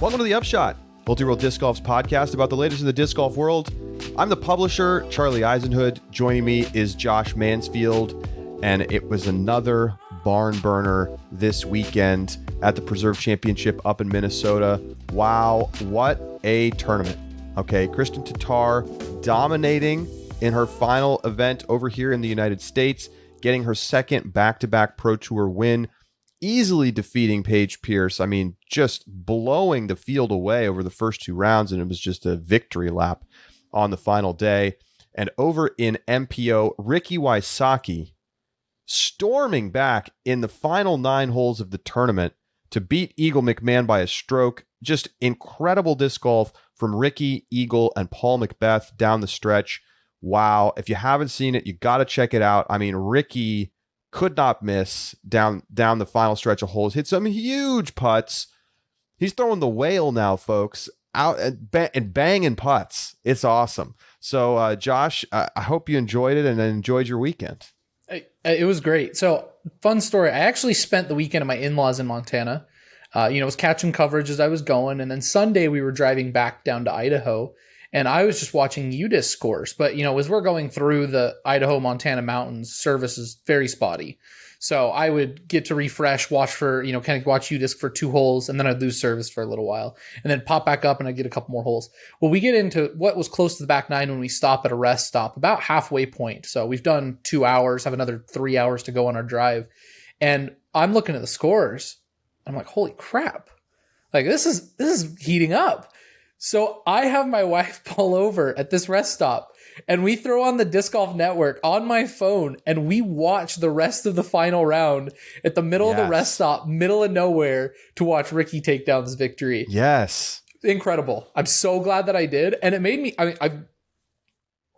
Welcome to the Upshot, Multi-World Disc Golf's podcast about the latest in the disc golf world. I'm the publisher, Charlie Eisenhood. Joining me is Josh Mansfield, and it was another barn burner this weekend at the Preserve Championship up in Minnesota. Wow, what a tournament. Okay, Kristin Tattar dominating in her final event over here in the United States, getting her second back-to-back Pro Tour win, easily defeating Paige Pierce. I mean, just blowing the field away over the first two rounds, and it was just a victory lap on the final day. And over in MPO, Ricky Wysocki storming back in the final 9 holes of the tournament to beat Eagle McMahon by a stroke. Just incredible disc golf from Ricky, Eagle, and Paul Macbeth down the stretch. Wow. If you haven't seen it, you got to check it out. I mean, Ricky could not miss down the final stretch of holes. Hit some huge putts. He's throwing the whale now, folks, out and banging putts. It's awesome. So, Josh, I hope you enjoyed it and enjoyed your weekend. It was great. So, fun story. I actually spent the weekend at my in-laws in Montana. Was catching coverage as I was going. And then Sunday we were driving back down to Idaho. And I was just watching UDisc scores. But, as we're going through the Idaho-Montana mountains, service is very spotty. So I would get to refresh, watch for, kind of watch UDisc for 2 holes, and then I'd lose service for a little while. And then pop back up and I'd get a couple more holes. Well, we get into what was close to the back 9 when we stop at a rest stop, about halfway point. So we've done 2 hours, have another 3 hours to go on our drive. And I'm looking at the scores. I'm like, holy crap. Like, this is heating up. So I have my wife pull over at this rest stop, and we throw on the Disc Golf Network on my phone, and we watch the rest of the final round at the middle of the rest stop, middle of nowhere, to watch Ricky take down this victory. Yes. Incredible. I'm so glad that I did. And it made me, I'm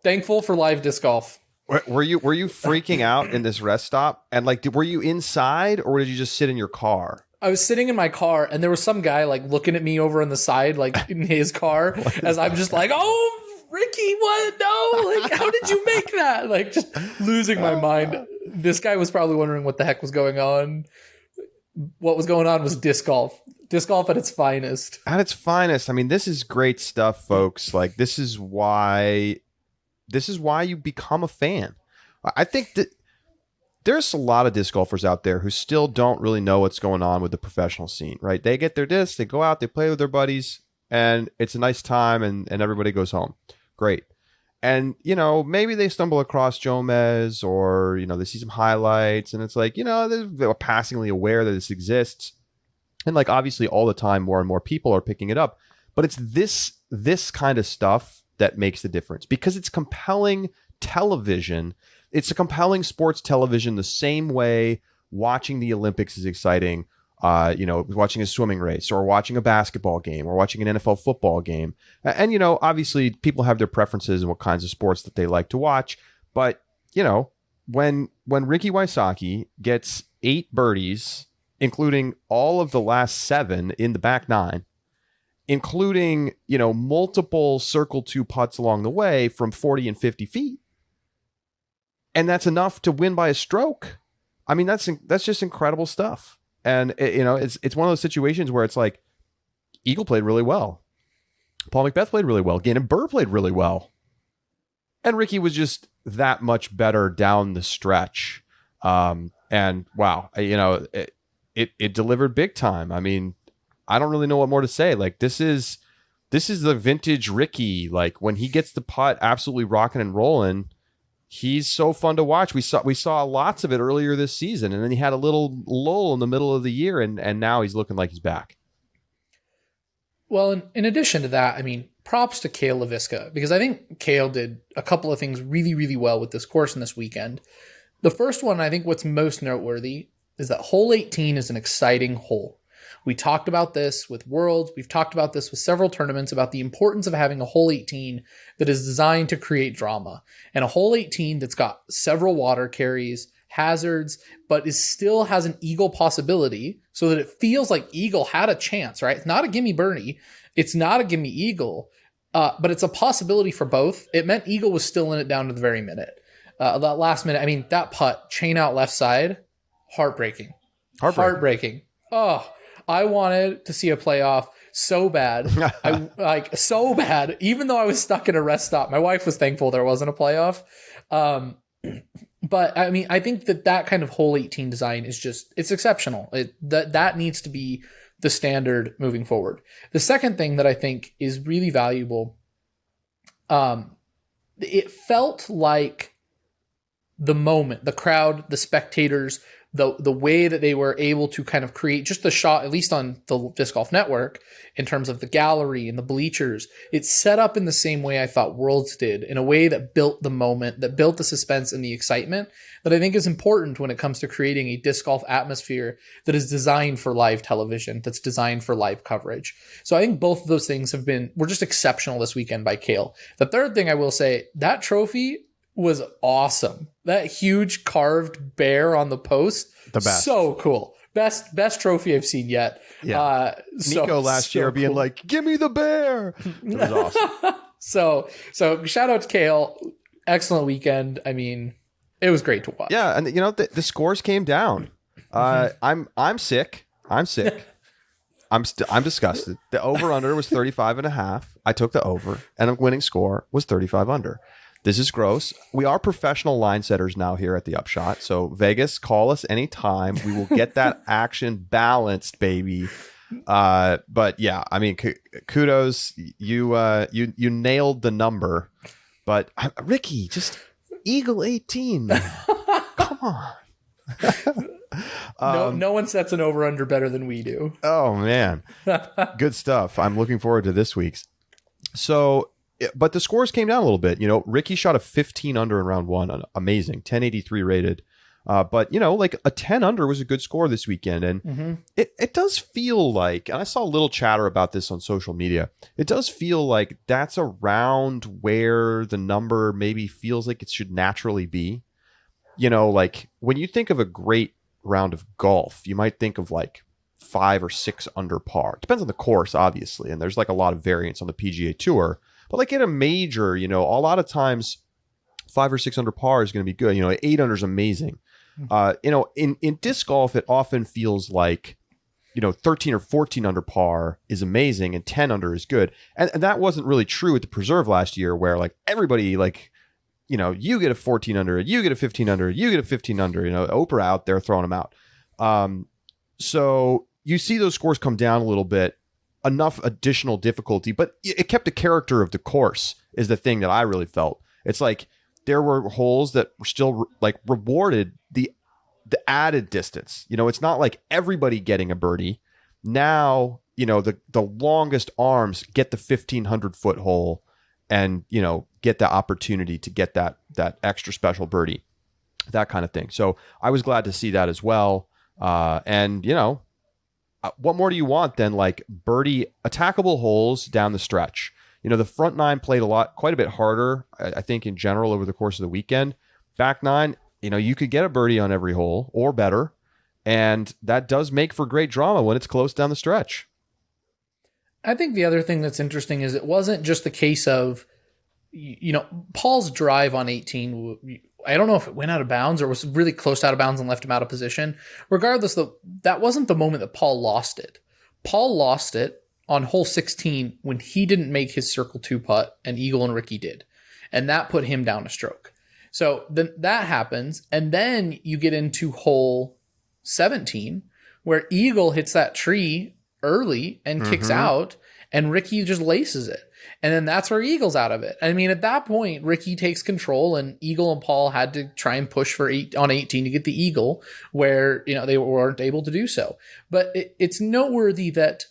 thankful for live disc golf. Were you freaking out in this rest stop? And were you inside, or did you just sit in your car? I was sitting in my car, and there was some guy looking at me over on the side, in his car, as I'm just like, oh, Ricky, what? No, how did you make that? Just losing my mind. This guy was probably wondering what the heck was going on. What was going on was disc golf. Disc golf at its finest. At its finest. I mean, this is great stuff, folks. This is why you become a fan. I think that there's a lot of disc golfers out there who still don't really know what's going on with the professional scene, right? They get their discs, they go out, they play with their buddies, and it's a nice time, and everybody goes home. Great. And, maybe they stumble across Jomez, or, they see some highlights, and it's they're passingly aware that this exists. And obviously all the time, more and more people are picking it up. But it's this kind of stuff that makes the difference, because it's compelling television. It's a compelling sports television the same way watching the Olympics is exciting, watching a swimming race, or watching a basketball game, or watching an NFL football game. And, obviously people have their preferences and what kinds of sports that they like to watch. But, when Ricky Wysocki gets 8 birdies, including all of the last 7 in the back 9, including, multiple circle 2 putts along the way from 40 and 50 feet, and that's enough to win by a stroke. I mean, that's just incredible stuff. And it's one of those situations where it's Eagle played really well, Paul Macbeth played really well, Gannon Burr played really well, and Ricky was just that much better down the stretch. And wow, it delivered big time. I mean, I don't really know what more to say. This is the vintage Ricky. When he gets the putt absolutely rocking and rolling, he's so fun to watch. We saw lots of it earlier this season, and then he had a little lull in the middle of the year, and now he's looking like he's back. Well, in addition to that, props to Cale LaVisca, because I think Cale did a couple of things really, really well with this course in this weekend. The first one, I think what's most noteworthy is that hole 18 is an exciting hole. We talked about this with Worlds. We've talked about this with several tournaments about the importance of having a hole 18 that is designed to create drama. And a hole 18 that's got several water carries, hazards, but still has an eagle possibility so that it feels like Eagle had a chance, right? It's not a gimme birdie. It's not a gimme Eagle, but it's a possibility for both. It meant Eagle was still in it down to the very minute. That last minute, that putt, chain out left side, heartbreaking. Oh, I wanted to see a playoff so bad. I like so bad. Even though I was stuck in a rest stop, my wife was thankful there wasn't a playoff. But I mean, I think that kind of hole 18 design is just, it's exceptional. That needs to be the standard moving forward. The second thing that I think is really valuable, it felt like the moment, the crowd, the spectators, the way that they were able to kind of create just the shot, at least on the Disc Golf Network, in terms of the gallery and the bleachers, it's set up in the same way I thought Worlds did, in a way that built the moment, that built the suspense and the excitement that I think is important when it comes to creating a disc golf atmosphere that is designed for live television, that's designed for live coverage. So I think both of those things were just exceptional this weekend by Cale. The third thing I will say, that trophy was awesome. That huge carved bear on the post, the best. So cool. Best trophy I've seen yet. Yeah. Nico last year being like, "Give me the bear." It was awesome. So shout out to Cale. Excellent weekend. I mean, it was great to watch. Yeah, and you know the scores came down. I'm sick. I'm disgusted. The over under was 35.5. I took the over, and a winning score was 35 under. This is gross. We are professional line setters now here at the Upshot. So Vegas, call us anytime. We will get that action balanced, baby. But yeah, I mean, kudos. You nailed the number. But Ricky, just Eagle 18. Come on. No one sets an over under better than we do. Oh man, good stuff. I'm looking forward to this week's. So. But the scores came down a little bit. You know, Ricky shot a 15 under in round one. Amazing. 1083 rated. But, you know, like a 10 under was a good score this weekend. And it does feel like, and I saw a little chatter about this on social media, it does feel like that's around where the number maybe feels like it should naturally be. You know, like when you think of a great round of golf, you might think of like 5 or 6 under par. Depends on the course, obviously. And there's like a lot of variance on the PGA Tour. But like in a major, you know, a lot of times 5 or 6 under par is going to be good. You know, 8 under is amazing. You know, in disc golf, it often feels like, you know, 13 or 14 under par is amazing and 10 under is good. And that wasn't really true at the Preserve last year, where like everybody, like, you know, you get a 14 under, you get a 15 under, you get a 15 under, you know, Oprah out there throwing them out. So you see those scores come down a little bit. Enough additional difficulty, but it kept the character of the course is the thing that I really felt. It's like there were holes that were still like rewarded the added distance. You know, it's not like everybody getting a birdie. Now, you know, the longest arms get the 1,500 foot hole and, you know, get the opportunity to get that extra special birdie, that kind of thing. So I was glad to see that as well. And, you know, what more do you want than like birdie attackable holes down the stretch? You know, the front 9 played quite a bit harder, I think, in general over the course of the weekend. Back 9, you know, you could get a birdie on every hole or better. And that does make for great drama when it's close down the stretch. I think the other thing that's interesting is it wasn't just the case of, you know, Paul's drive on 18. I don't know if it went out of bounds or was really close to out of bounds and left him out of position. Regardless, though, that wasn't the moment that Paul lost it. Paul lost it on hole 16 when he didn't make his circle 2 putt and Eagle and Ricky did. And that put him down a stroke. So then that happens. And then you get into hole 17 where Eagle hits that tree early and kicks out and Ricky just laces it. And then that's where Eagle's out of it. I mean, at that point, Ricky takes control and Eagle and Paul had to try and push for 18 to get the Eagle where, you know, they weren't able to do so. But it's noteworthy that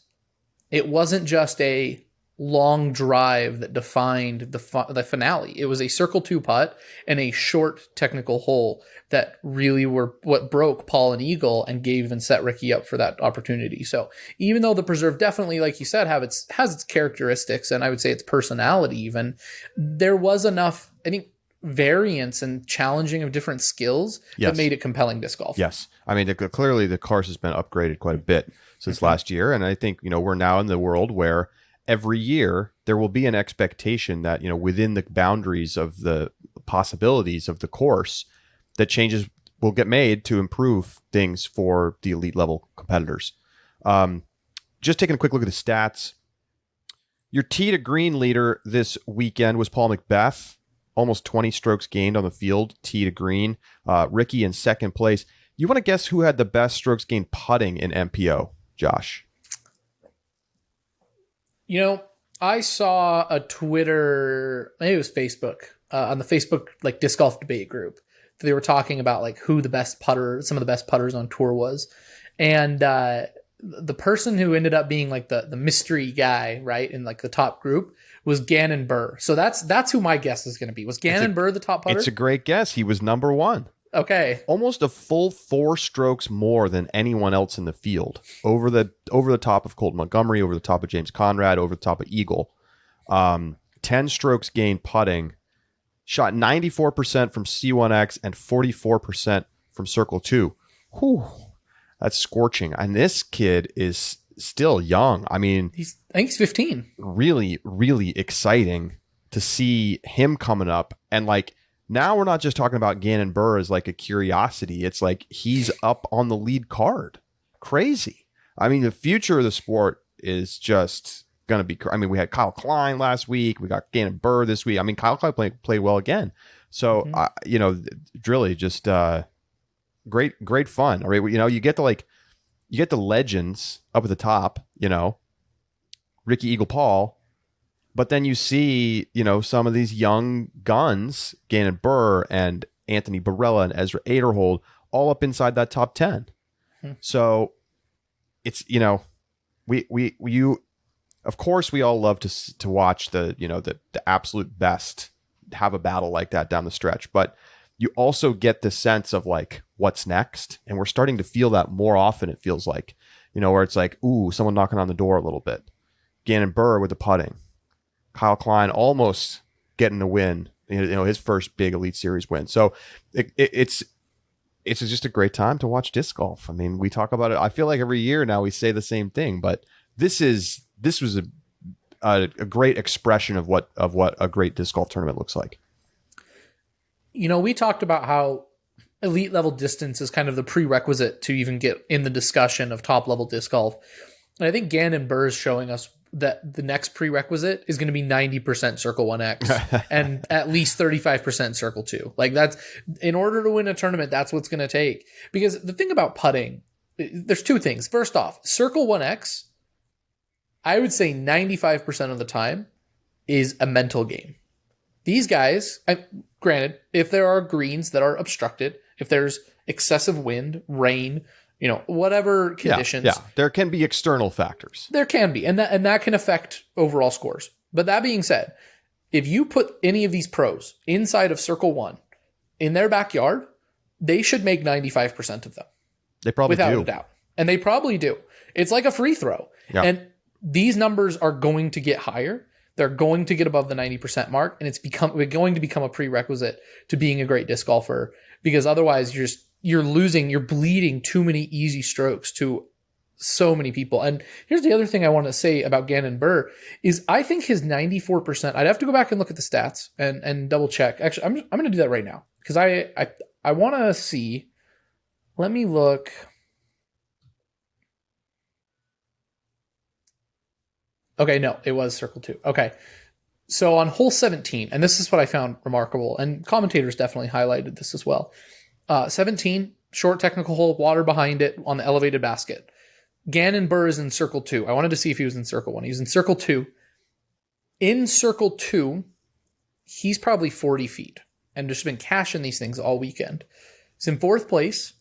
it wasn't just a long drive that defined the finale. It was a circle 2 putt and a short technical hole that really were what broke Paul and Eagle and gave and set Ricky up for that opportunity. So even though the Preserve definitely, like you said, has its characteristics and I would say its personality even, there was enough, I think, variance and challenging of different skills that made it compelling disc golf. Yes. I mean, clearly the course has been upgraded quite a bit since last year. And I think, you know, we're now in the world where every year there will be an expectation that, you know, within the boundaries of the possibilities of the course, that changes will get made to improve things for the elite level competitors. just taking a quick look at the stats. Your tee to green leader this weekend was Paul McBeth, almost 20 strokes gained on the field, tee to green. Ricky in second place. You want to guess who had the best strokes gained putting in MPO, Josh? You know, I saw a Twitter, maybe it was Facebook, on the Facebook like disc golf debate group. They were talking about like who the best putter, some of the best putters on tour was, and the person who ended up being like the mystery guy, right, in like the top group was Gannon Buhr. So that's who my guess is going to be. Was Gannon Buhr the top putter? It's a great guess. He was number one. Okay. Almost a full 4 strokes more than anyone else in the field. Over the top of Colton Montgomery, over the top of James Conrad, over the top of Eagle. 10 strokes gained putting. Shot 94% from C1X and 44% from Circle 2. Whew. That's scorching. And this kid is still young. I mean, I think he's 15. Really, really exciting to see him coming up. And like, now we're not just talking about Gannon Buhr as like a curiosity. It's like he's up on the lead card. Crazy. I mean, the future of the sport is just going to be, I mean, we had Kyle Klein last week. We got Gannon Buhr this week. I mean, Kyle Klein played well again. So, you know, really just, great fun. All right. You know, you get the legends up at the top, you know, Ricky Eagle Paul, but then you see, you know, some of these young guns, Gannon Buhr and Anthony Barella and Ezra Aderhold, all up inside that top 10. So it's, you know, you, of course we all love to watch the, you know, the absolute best have a battle like that down the stretch, but you also get the sense of like what's next. And we're starting to feel that more often. It feels like, you know, where it's like, ooh, someone knocking on the door a little bit. Gannon Buhr with the putting. Kyle Klein almost getting a win, you know, his first big Elite Series win. So it's just a great time to watch disc golf. I mean, we talk about it. I feel like every year now we say the same thing, but this was a great expression of what a great disc golf tournament looks like. You know, we talked about how elite level distance is kind of the prerequisite to even get in the discussion of top level disc golf. And I think Gannon Buhr is showing us that the next prerequisite is going to be 90% Circle 1X and at least 35% Circle 2. Like that's, in order to win a tournament, that's what's going to take. Because the thing about putting, there's two things. First off, Circle 1X, I would say 95% of the time is a mental game. These guys, granted, if there are greens that are obstructed, if there's excessive wind, rain, you know, whatever conditions. Yeah, there can be external factors. There can be, and that can affect overall scores. But that being said, if you put any of these pros inside of Circle 1 in their backyard, they should make 95% of them. They probably without do. a doubt. And they probably do. It's like a free throw. Yeah. And these numbers are going to get higher. They're going to get above the 90% mark, and it's going to become a prerequisite to being a great disc golfer, because otherwise you're bleeding too many easy strokes to so many people. And here's the other thing I want to say about Gannon Buhr is I think his 94%, I'd have to go back and look at the stats and double check. Actually, I'm going to do that right now because I want to see. Let me look. Okay, no, it was Circle 2. Okay. So on hole 17, and this is what I found remarkable, and commentators definitely highlighted this as well. 17, short technical hole, water behind it on the elevated basket. Gannon Buhr is in Circle 2. I wanted to see if he was in Circle 1. He's in Circle 2. In Circle 2, he's probably 40 feet and just been cashing these things all weekend. He's in fourth place,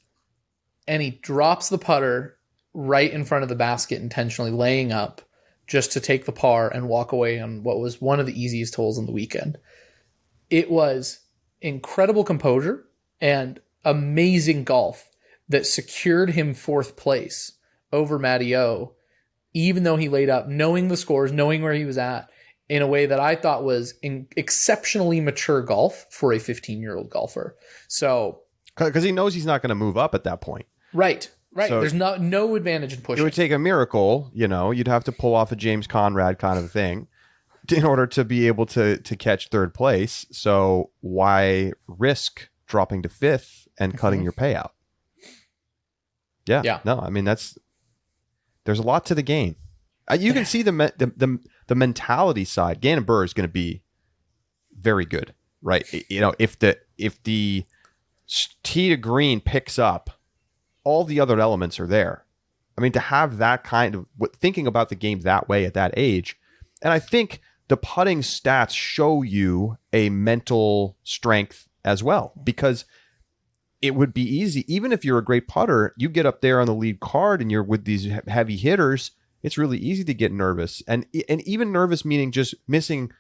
and he drops the putter right in front of the basket, intentionally laying up, just to take the par and walk away on what was one of the easiest holes on the weekend. It was incredible composure and amazing golf that secured him fourth place over Matty O, even though he laid up, knowing the scores, knowing where he was at, in a way that I thought was exceptionally mature golf for a 15-year-old golfer. So, because he knows he's not going to move up at that point. Right. So there's no advantage in pushing. It would take a miracle, you know. You'd have to pull off a James Conrad kind of thing in order to be able to catch third place. So why risk dropping to fifth and cutting your payout? Yeah. No, I mean, there's a lot to the game. You can see the mentality side. Gannon Buhr is going to be very good, right? You know, if the tee to green picks up, all the other elements are there. I mean, to have that kind of thinking about the game that way at that age, and I think the putting stats show you a mental strength as well, because it would be easy, even if you're a great putter, you get up there on the lead card and you're with these heavy hitters, it's really easy to get nervous. And even nervous meaning just missing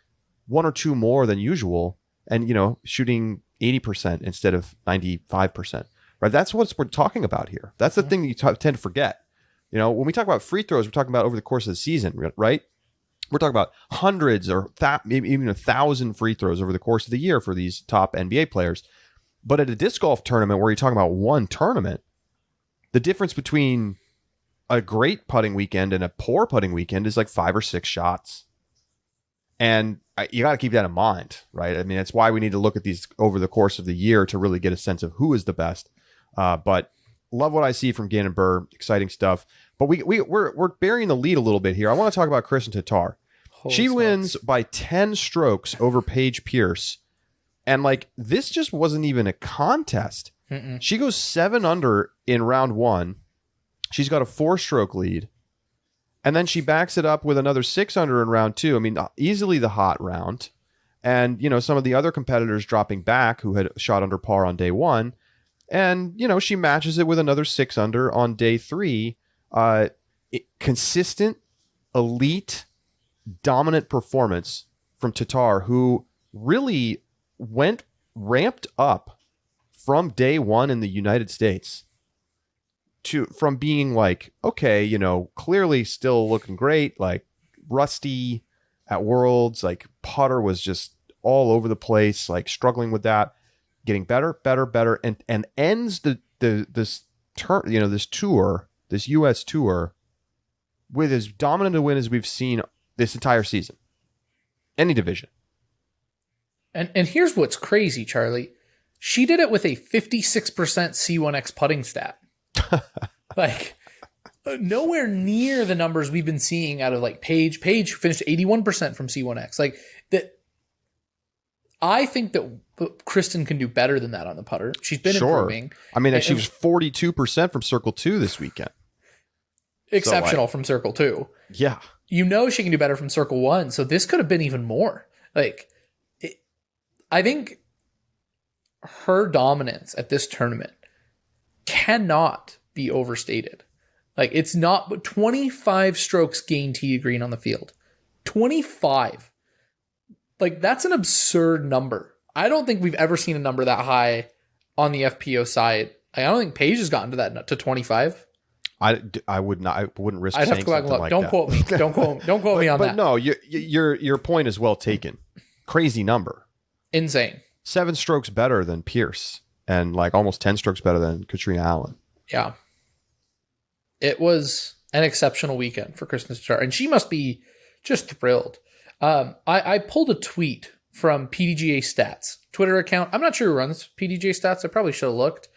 one or two more than usual and, you know, shooting 80% instead of 95%, right? That's what we're talking about here. That's the thing that you tend to forget. You know, when we talk about free throws, we're talking about over the course of the season, right? We're talking about hundreds or maybe even 1,000 free throws over the course of the year for these top NBA players. But at a disc golf tournament where you're talking about one tournament, the difference between a great putting weekend and a poor putting weekend is like 5 or 6 shots. And you got to keep that in mind, right? I mean, that's why we need to look at these over the course of the year to really get a sense of who is the best. But love what I see from Gannon Buhr. Exciting stuff. But we're burying the lead a little bit here. I want to talk about Kristin Tattar. She wins by 10 strokes over Paige Pierce. And like, this just wasn't even a contest. Mm-mm. She goes 7 under in round 1. She's got a 4-stroke lead. And then she backs it up with another 6 under in round 2. I mean, easily the hot round. And, you know, some of the other competitors dropping back who had shot under par on day 1. And, you know, she matches it with another 6 under on day 3. Consistent, elite, dominant performance from Tattar, who really ramped up from day 1 in the United States from being like, okay, you know, clearly still looking great, like rusty at Worlds, like putter was just all over the place, like struggling with that, getting better, and ends this tour, this US tour, with as dominant a win as we've seen this entire season. Any division. And here's what's crazy, Charlie. She did it with a 56% C1X putting stat. Like, nowhere near the numbers we've been seeing out of like Paige. Paige finished 81% from C1X. Like, that. I think that Kristin can do better than that on the putter. She's been improving. I mean, she was 42% from Circle 2 this weekend. Exceptional from Circle 2. Yeah. You know she can do better from Circle 1, so this could have been even more. Like, I think her dominance at this tournament cannot be overstated. Like, it's not, but 25 strokes gained tee to green on the field. 25. Like, that's an absurd number. I don't think we've ever seen a number that high on the FPO side. I don't think Paige has gotten to that, to 25. I would not. I wouldn't risk. I'd have to go back and look. Like don't quote me. Don't quote me on that. But no, your point is well taken. Crazy number. Insane. 7 strokes better than Pierce, and like almost 10 strokes better than Katrina Allen. Yeah. It was an exceptional weekend for Kristin Tattar, and she must be just thrilled. I pulled a tweet from PDGA Stats Twitter account. I'm not sure who runs PDGA Stats. I probably should have looked.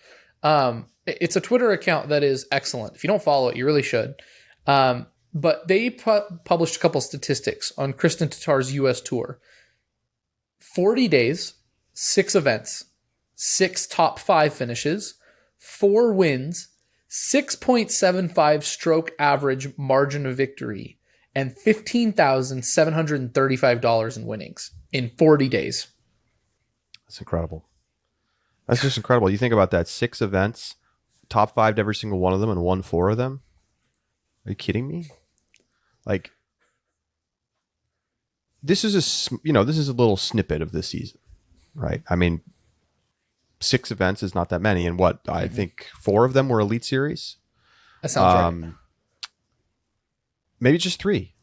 It's a Twitter account that is excellent. If you don't follow it, you really should. But they published a couple statistics on Kristin Tattar's U.S. tour. 40 days, 6 events, 6 top 5 finishes, 4 wins, 6.75 stroke average margin of victory, and $15,735 in winnings in 40 days. That's incredible. That's just incredible. You think about that. 6 events, top 5 to every single one of them, and won 4 of them. Are you kidding me? Like, this is a little snippet of this season, right? I mean, 6 events is not that many, and what I think 4 of them were Elite Series. That sounds right. Maybe just 3.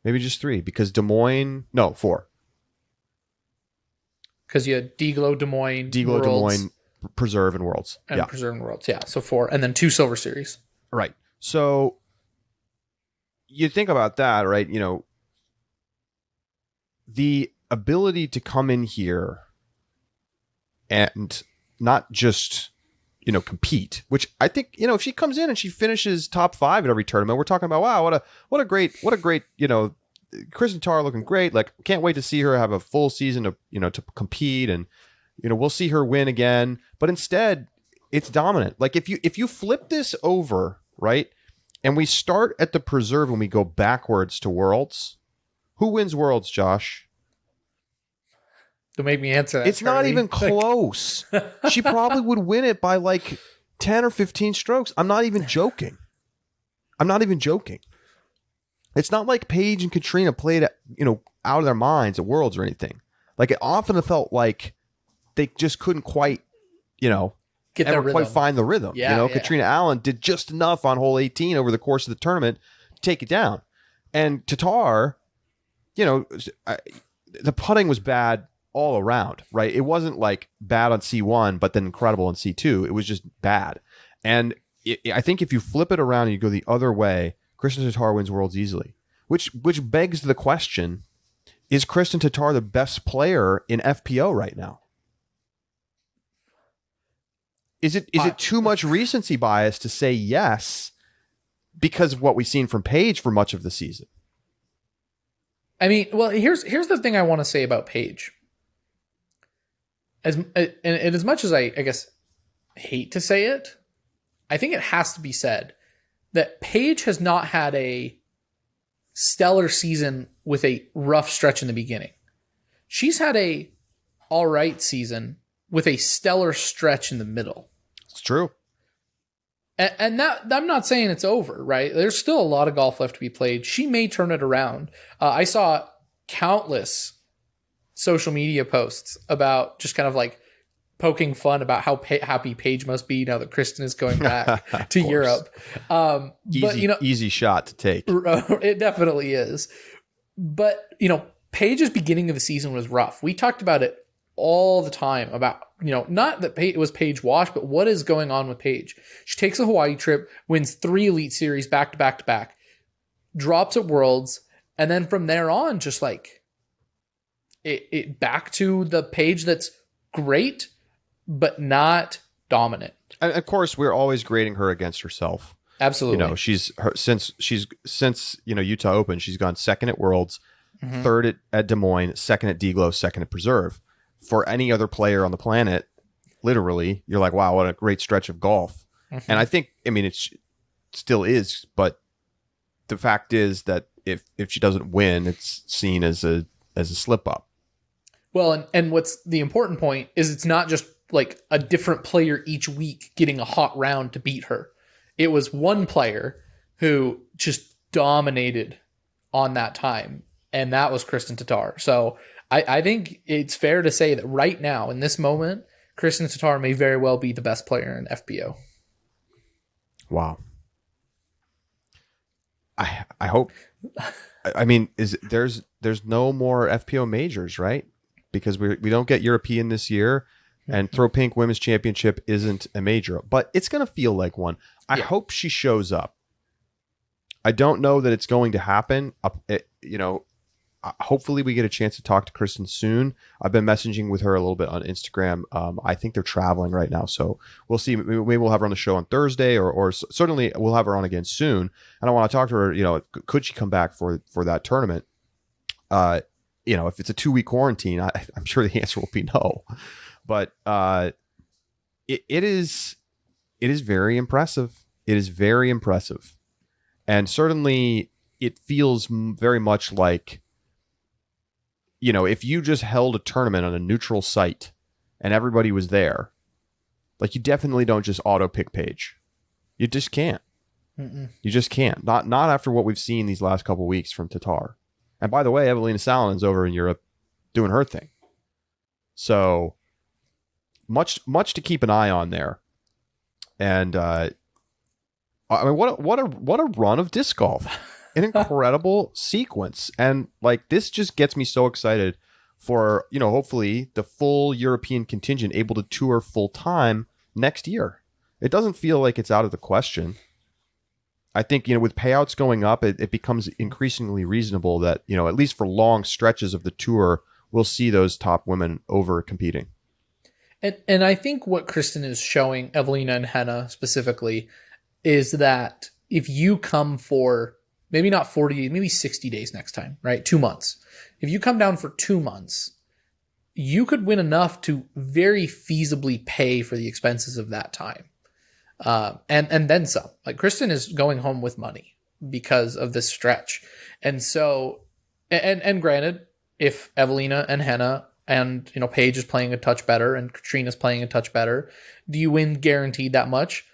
Because Des Moines. No, 4. Because you had Deglo, Des Moines, Preserve, and Worlds. And Preserve and Worlds, yeah. So 4, and then 2 Silver Series. Right. So you think about that, right? You know, the ability to come in here and not just compete, which I think, if she comes in and she finishes top 5 at every tournament, we're talking about, wow, what a great, Kristin Tattar looking great. Like, can't wait to see her have a full season to compete, and, we'll see her win again. But instead, it's dominant. Like, if you flip this over, right, and we start at the preserve and we go backwards to Worlds, who wins Worlds, Josh? Don't make me answer that. It's not even close. She probably would win it by like 10 or 15 strokes. I'm not even joking. It's not like Paige and Katrina played, out of their minds at Worlds or anything. Like, it often felt like they just couldn't quite, get their rhythm. Quite find the rhythm. Yeah. Katrina Allen did just enough on hole 18 over the course of the tournament to take it down. And Tattar, the putting was bad all around, right? It wasn't like bad on C1, but then incredible on C2. It was just bad. And I think if you flip it around and you go the other way, Kristin Tattar wins Worlds easily, which begs the question, is Kristin Tattar the best player in FPO right now? Is it too much recency bias to say yes because of what we've seen from Paige for much of the season? I mean, well, here's the thing I want to say about Paige. As much as I guess hate to say it, I think it has to be said that Paige has not had a stellar season with a rough stretch in the beginning. She's had a all right season with a stellar stretch in the middle. It's true. And that, I'm not saying it's over, right? There's still a lot of golf left to be played. She may turn it around. I saw countless social media posts about just kind of like poking fun about how happy Paige must be now that Kristin is going back to Europe. Easy shot to take. It definitely is. But, Paige's beginning of the season was rough. We talked about it all the time about, not that it was Paige wash, but what is going on with Paige. She takes a Hawaii trip, wins 3 Elite Series back to back to back, drops at Worlds, and then from there on, just like it back to the Paige that's great, but not dominant. And of course, we're always grading her against herself. Absolutely. Since Utah Open, she's gone second at Worlds, third at Des Moines, second at D-Glow, second at Preserve. For any other player on the planet, literally, you're like, wow, what a great stretch of golf. And I think, it still is, but the fact is that if she doesn't win, it's seen as a slip up. Well, and what's the important point is it's not just like a different player each week getting a hot round to beat her. It was one player who just dominated on that time, and that was Kristin Tattar. So I think it's fair to say that right now, in this moment, Kristin Tattar may very well be the best player in FPO. Wow. I hope. There's no more FPO majors, right? Because we don't get European this year, and Throw Pink Women's Championship isn't a major, but it's going to feel like one. I hope she shows up. I don't know that it's going to happen. Hopefully we get a chance to talk to Kristin soon. I've been messaging with her a little bit on Instagram. I think they're traveling right now, so we'll see. Maybe we'll have her on the show on Thursday, or certainly we'll have her on again soon. And I want to talk to her. Could she come back for that tournament? If it's a 2-week quarantine, I'm sure the answer will be no. But it is very impressive. It is very impressive, and certainly it feels very much like, if you just held a tournament on a neutral site and everybody was there, like, you definitely don't just auto pick Paige. You just can't. You just can't. Not after what we've seen these last couple of weeks from Tattar. And by the way, Evelina Salinen's over in Europe doing her thing. So much to keep an eye on there. And what a run of disc golf. An incredible sequence. And like, this just gets me so excited for, hopefully the full European contingent able to tour full time next year. It doesn't feel like it's out of the question. I think, with payouts going up, it becomes increasingly reasonable that, at least for long stretches of the tour, we'll see those top women over competing. And I think what Kristin is showing, Evelina and Henna specifically, is that if you come for maybe not 40, maybe 60 days next time, right? 2 months. If you come down for 2 months, you could win enough to very feasibly pay for the expenses of that time. And then some. Like Kristin is going home with money because of this stretch. And so, and granted, if Evelina and Henna and, Paige is playing a touch better and Katrina's playing a touch better, do you win guaranteed that much?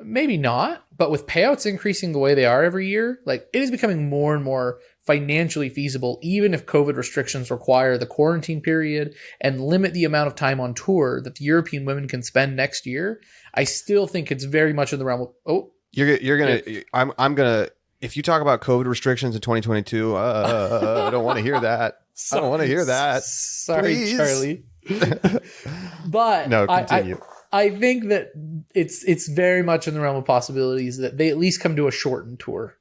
Maybe not, but with payouts increasing the way they are every year, like it is becoming more and more financially feasible, even if COVID restrictions require the quarantine period and limit the amount of time on tour that the European women can spend next year. I still think it's very much in the realm of, I'm gonna, if you talk about COVID restrictions in 2022, I don't want to hear that. I don't want to hear that. Sorry, Please. Charlie. But no, continue. I think that it's very much in the realm of possibilities that they at least come to a shortened tour,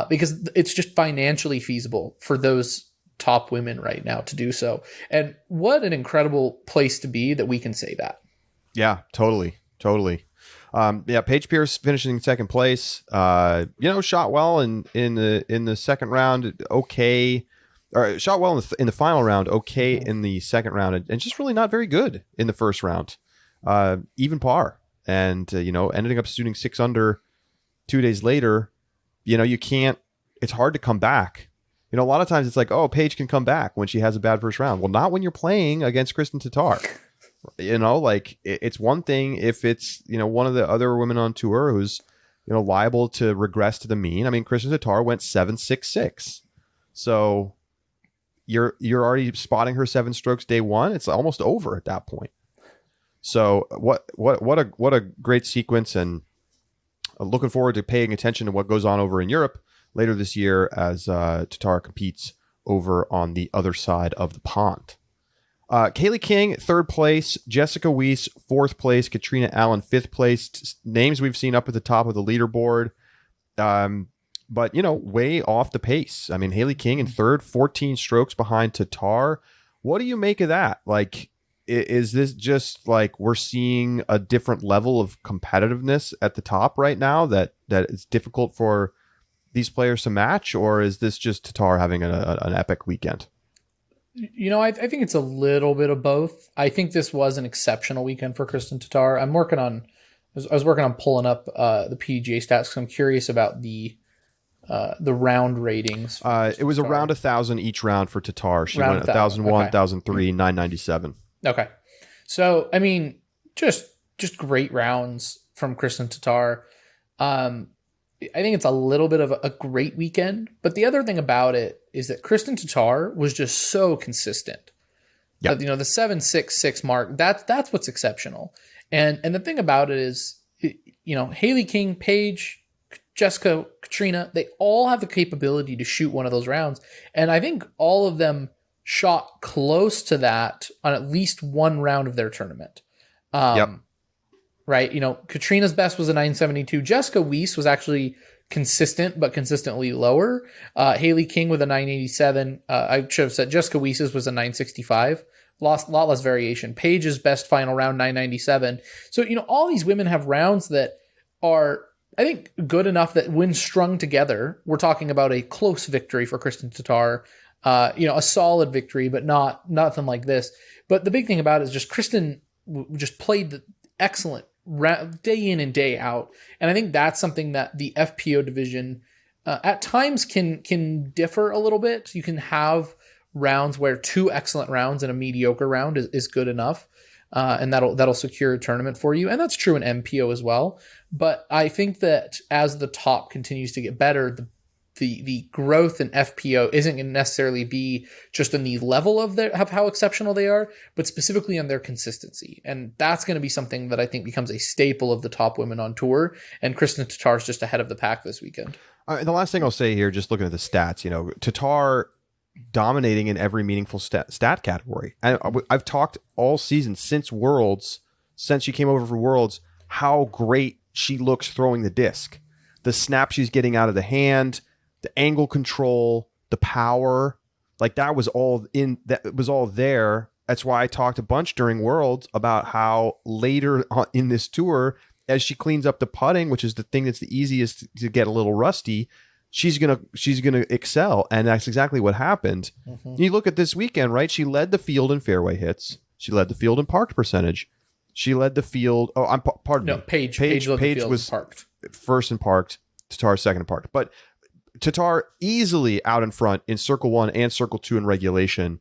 because it's just financially feasible for those top women right now to do so. And what an incredible place to be that we can say that. Yeah, totally. Paige Pierce finishing second place. Shot well in the second round. Okay. Or shot well in the final round. Okay in the second round, and just really not very good in the first round. Even par, and ending up shooting 6 under 2 days later. You can't. It's hard to come back. A lot of times it's like, oh, Paige can come back when she has a bad first round. Well, not when you're playing against Kristin Tattar. It's one thing if it's one of the other women on tour who's liable to regress to the mean. I mean, Kristin Tattar went 7.66, so you're already spotting her 7 strokes day one. It's almost over at that point. So what a great sequence, and looking forward to paying attention to what goes on over in Europe later this year as Tattar competes over on the other side of the pond. Kaylee King, 3rd place. Jessica Weiss, 4th place. Katrina Allen, 5th place. Names we've seen up at the top of the leaderboard. But, way off the pace. I mean, Haley King in 3rd, 14 strokes behind Tattar. What do you make of that? Like, is this just like we're seeing a different level of competitiveness at the top right now that it's difficult for these players to match? Or is this just Tattar having an epic weekend? I think it's a little bit of both. I think this was an exceptional weekend for Kristin Tattar. I was working on pulling up the PDGA stats because I'm curious about the round ratings. It was around 1,000 each round for Tattar. She went 1,001, 1,003, 997. Okay. So, I mean, just great rounds from Kristin Tattar. I think it's a little bit of a great weekend, but the other thing about it is that Kristin Tattar was just so consistent. Yeah. The 7.66 mark, that's what's exceptional. And the thing about it is, Haley King, Paige, Jessica, Katrina, they all have the capability to shoot one of those rounds. And I think all of them shot close to that on at least one round of their tournament. Right. Katrina's best was a 972. Jessica Weiss was actually consistent, but consistently lower. Haley King with a 987. I should have said Jessica Weiss's was a 965. Lot less variation. Paige's best final round, 997. So, all these women have rounds that are, I think, good enough that when strung together, we're talking about a close victory for Kristin Tattar. A solid victory, but nothing like this. But the big thing about it is just Kristin just played the excellent day in and day out. And I think that's something that the FPO division at times can differ a little bit. You can have rounds where 2 excellent rounds and a mediocre round is good enough. And that'll secure a tournament for you. And that's true in MPO as well. But I think that as the top continues to get better, the growth in FPO isn't going to necessarily be just in the level of how exceptional they are, but specifically on their consistency. And that's going to be something that I think becomes a staple of the top women on tour. And Kristin Tattar is just ahead of the pack this weekend. The last thing I'll say here, just looking at the stats, Tattar dominating in every meaningful stat category. And I've talked all season since she came over for Worlds, how great she looks throwing the disc. The snap she's getting out of the hand, the angle control, the power, like that was all there. That's why I talked a bunch during Worlds about how later in this tour, as she cleans up the putting, which is the thing that's the easiest to get a little rusty, she's gonna excel, and that's exactly what happened. You look at this weekend, right? She led the field in fairway hits. She led the field in parked percentage. She led the field. Oh, pardon me. Paige was parked first in parked. Tattar second in parked. But Tattar easily out in front in circle 1 and circle 2 in regulation.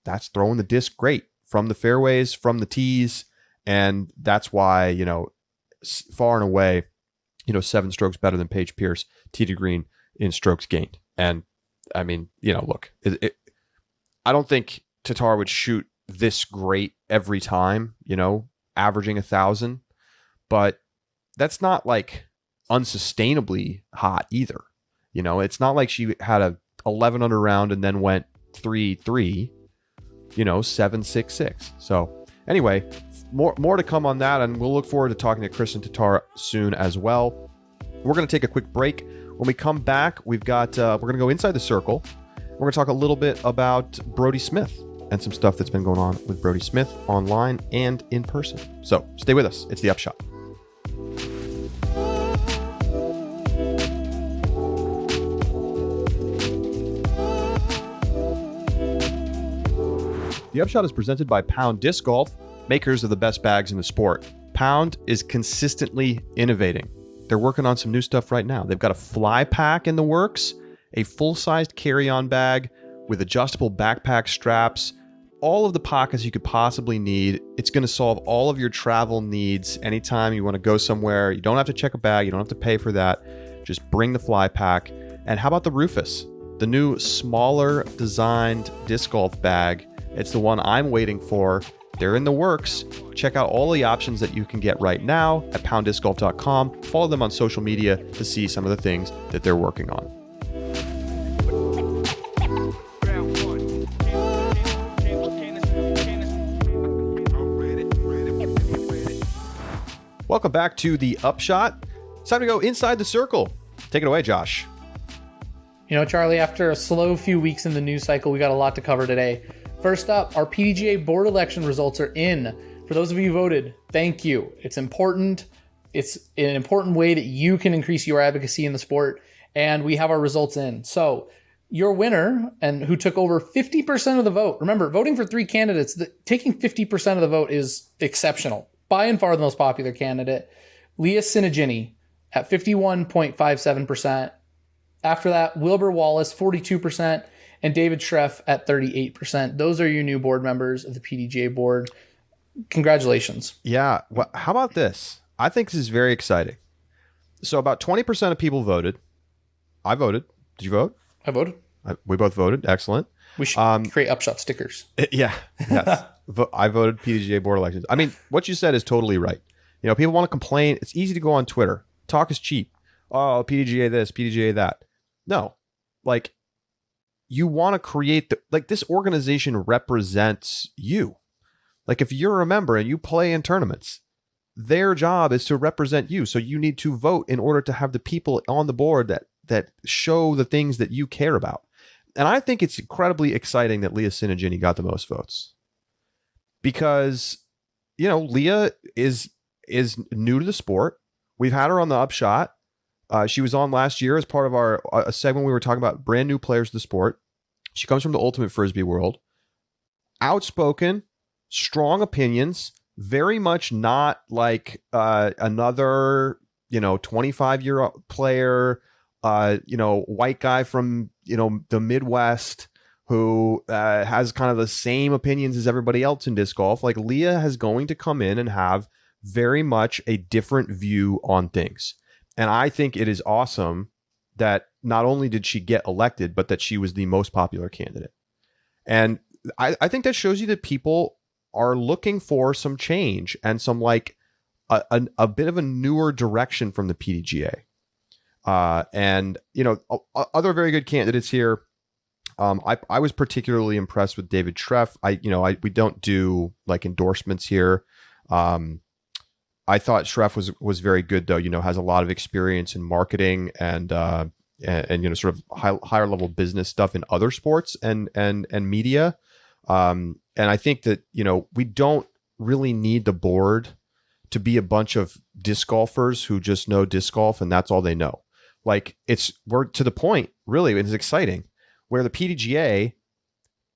That's throwing the disc great from the fairways, from the tees, and that's why, you know, far and away, you know, 7 strokes better than Paige Pierce, tee to green in strokes gained. And I mean, you know, look, I don't think Tattar would shoot this great every time, you know, averaging 1,000, but that's not like unsustainably hot either. You know, it's not like she had a 11 under round and then went 3-3, you know, 7-6-6. So anyway, more to come on that, and we'll look forward to talking to Kristin Tattar soon as well. We're going to take a quick break. When we come back, we've got we're going to go inside the circle. We're going to talk a little bit about Brodie Smith and some stuff that's been going on with Brodie Smith online and in person. So stay with us. It's the Upshot. The Upshot is presented by Pound Disc Golf, makers of the best bags in the sport. Pound is consistently innovating. They're working on some new stuff right now. They've got a fly pack in the works, a full-sized carry-on bag with adjustable backpack straps, all of the pockets you could possibly need. It's going to solve all of your travel needs anytime you want to go somewhere. You don't have to check a bag. You don't have to pay for that. Just bring the fly pack. And how about the Rufus, the new smaller designed disc golf bag? It's the one I'm waiting for. They're in the works. Check out all the options that you can get right now at pounddiscgolf.com. Follow them on social media to see some of the things that they're working on. Welcome back to the Upshot. It's time to go inside the circle. Take it away, Josh. You know, Charlie, after a slow few weeks in the news cycle, we got a lot to cover today. First up, our PDGA Board election results are in. For those of you who voted, thank you. It's important. It's an important way that you can increase your advocacy in the sport, and we have our results in. So your winner, and who took over 50% of the vote. Remember, voting for 3 candidates, taking 50% of the vote is exceptional. By and far the most popular candidate, Leah Sinigini at 51.57%. After that, Wilbur Wallace, 42%. And David Schreff at 38%. Those are your new board members of the PDGA Board. Congratulations. Yeah. Well, how about this? I think this is very exciting. So about 20% of people voted. I voted. Did you vote? I voted. We both voted. Excellent. We should create Upshot stickers. Yeah. Yes. I voted PDGA Board elections. I mean, what you said is totally right. You know, people want to complain. It's easy to go on Twitter. Talk is cheap. Oh, PDGA this, PDGA that. No. Like, you want to create this organization represents you. Like, if you're a member and you play in tournaments, their job is to represent you. So you need to vote in order to have the people on the board that show the things that you care about. And I think it's incredibly exciting that Leah Sinigini got the most votes, because, you know, Leah is new to the sport. We've had her on the Upshot. She was on last year as part of our a segment we were talking about brand new players to the sport. She comes from the Ultimate Frisbee world. Outspoken, strong opinions, very much not like another, 25-year player, white guy from, the Midwest who has kind of the same opinions as everybody else in disc golf. Like, Leah is going to come in and have very much a different view on things. And I think it is awesome that not only did she get elected, but that she was the most popular candidate. And I think that shows you that people are looking for some change and some a bit of a newer direction from the PDGA. And other very good candidates here. I was particularly impressed with David Schreff. We don't do like endorsements here. I thought Schreff was very good, though. Has a lot of experience in marketing and sort of higher level business stuff in other sports and media. And I think that, we don't really need the board to be a bunch of disc golfers who just know disc golf and that's all they know. Like we're to the point, really, it's exciting, where the PDGA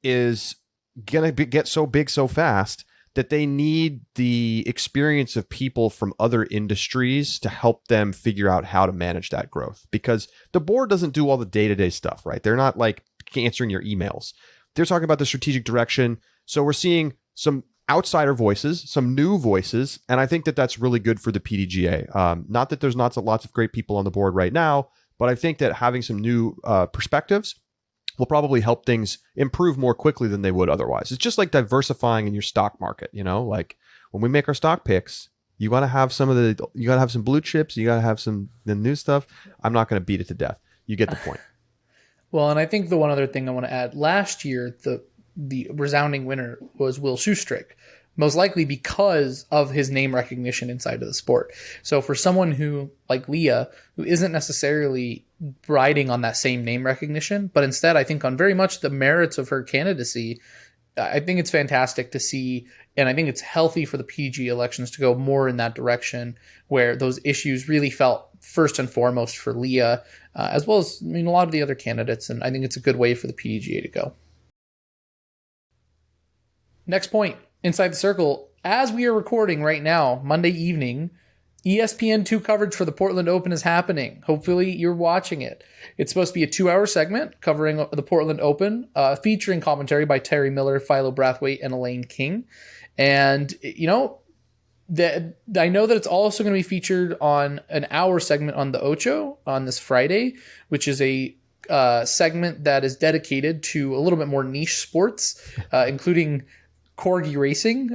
is going to get so big so fast that they need the experience of people from other industries to help them figure out how to manage that growth, because the board doesn't do all the day-to-day stuff, right? They're not like answering your emails. They're talking about the strategic direction. So we're seeing some outsider voices, some new voices, and I think that that's really good for the PDGA. Not that there's not lots of great people on the board right now, but I think that having some new perspectives will probably help things improve more quickly than they would otherwise. It's just like diversifying in your stock market, like when we make our stock picks, you got to have some blue chips, you got to have the new stuff. I'm not going to beat it to death. You get the point. Well, and I think the one other thing I want to add, last year, the resounding winner was Will Schustrick, most likely because of his name recognition inside of the sport. So for someone who, like Leah, who isn't necessarily riding on that same name recognition, but instead I think on very much the merits of her candidacy, I think it's fantastic to see, and I think it's healthy for the PDGA elections to go more in that direction, where those issues really felt first and foremost for Leah, as well as a lot of the other candidates, and I think it's a good way for the PDGA to go. Next point, inside the circle, as we are recording right now, Monday evening, ESPN2 coverage for the Portland Open is happening. Hopefully you're watching it. It's supposed to be a 2-hour segment covering the Portland Open, featuring commentary by Terry Miller, Philo Brathwaite, and Elaine King. And, I know that it's also going to be featured on an hour segment on the Ocho on this Friday, which is a segment that is dedicated to a little bit more niche sports, including corgi racing,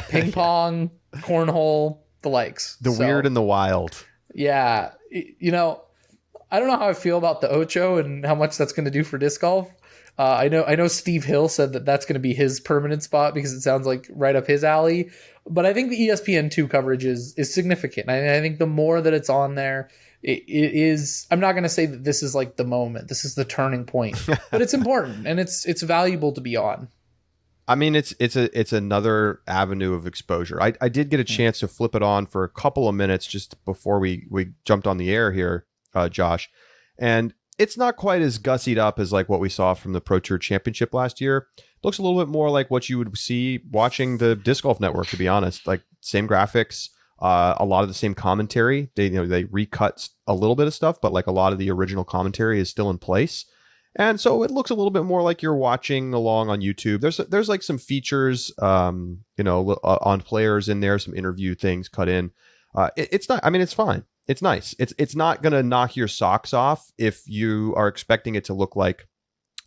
ping pong, cornhole, the likes. The weird and the wild. Yeah. I don't know how I feel about the Ocho and how much that's going to do for disc golf. I know Steve Hill said that that's going to be his permanent spot because it sounds like right up his alley. But I think the ESPN2 coverage is significant. I think the more that it's on there, it is. I'm not going to say that this is like the moment. This is the turning point. But it's important and it's valuable to be on. I mean, it's another avenue of exposure. I did get a chance to flip it on for a couple of minutes just before we jumped on the air here, Josh. And it's not quite as gussied up as like what we saw from the Pro Tour Championship last year. It looks a little bit more like what you would see watching the Disc Golf Network, to be honest. Like same graphics, a lot of the same commentary. They recut a little bit of stuff, but like a lot of the original commentary is still in place. And so it looks a little bit more like you're watching along on YouTube. There's like some features, on players in there, some interview things cut in. It's not. I mean, it's fine. It's nice. It's not gonna knock your socks off if you are expecting it to look like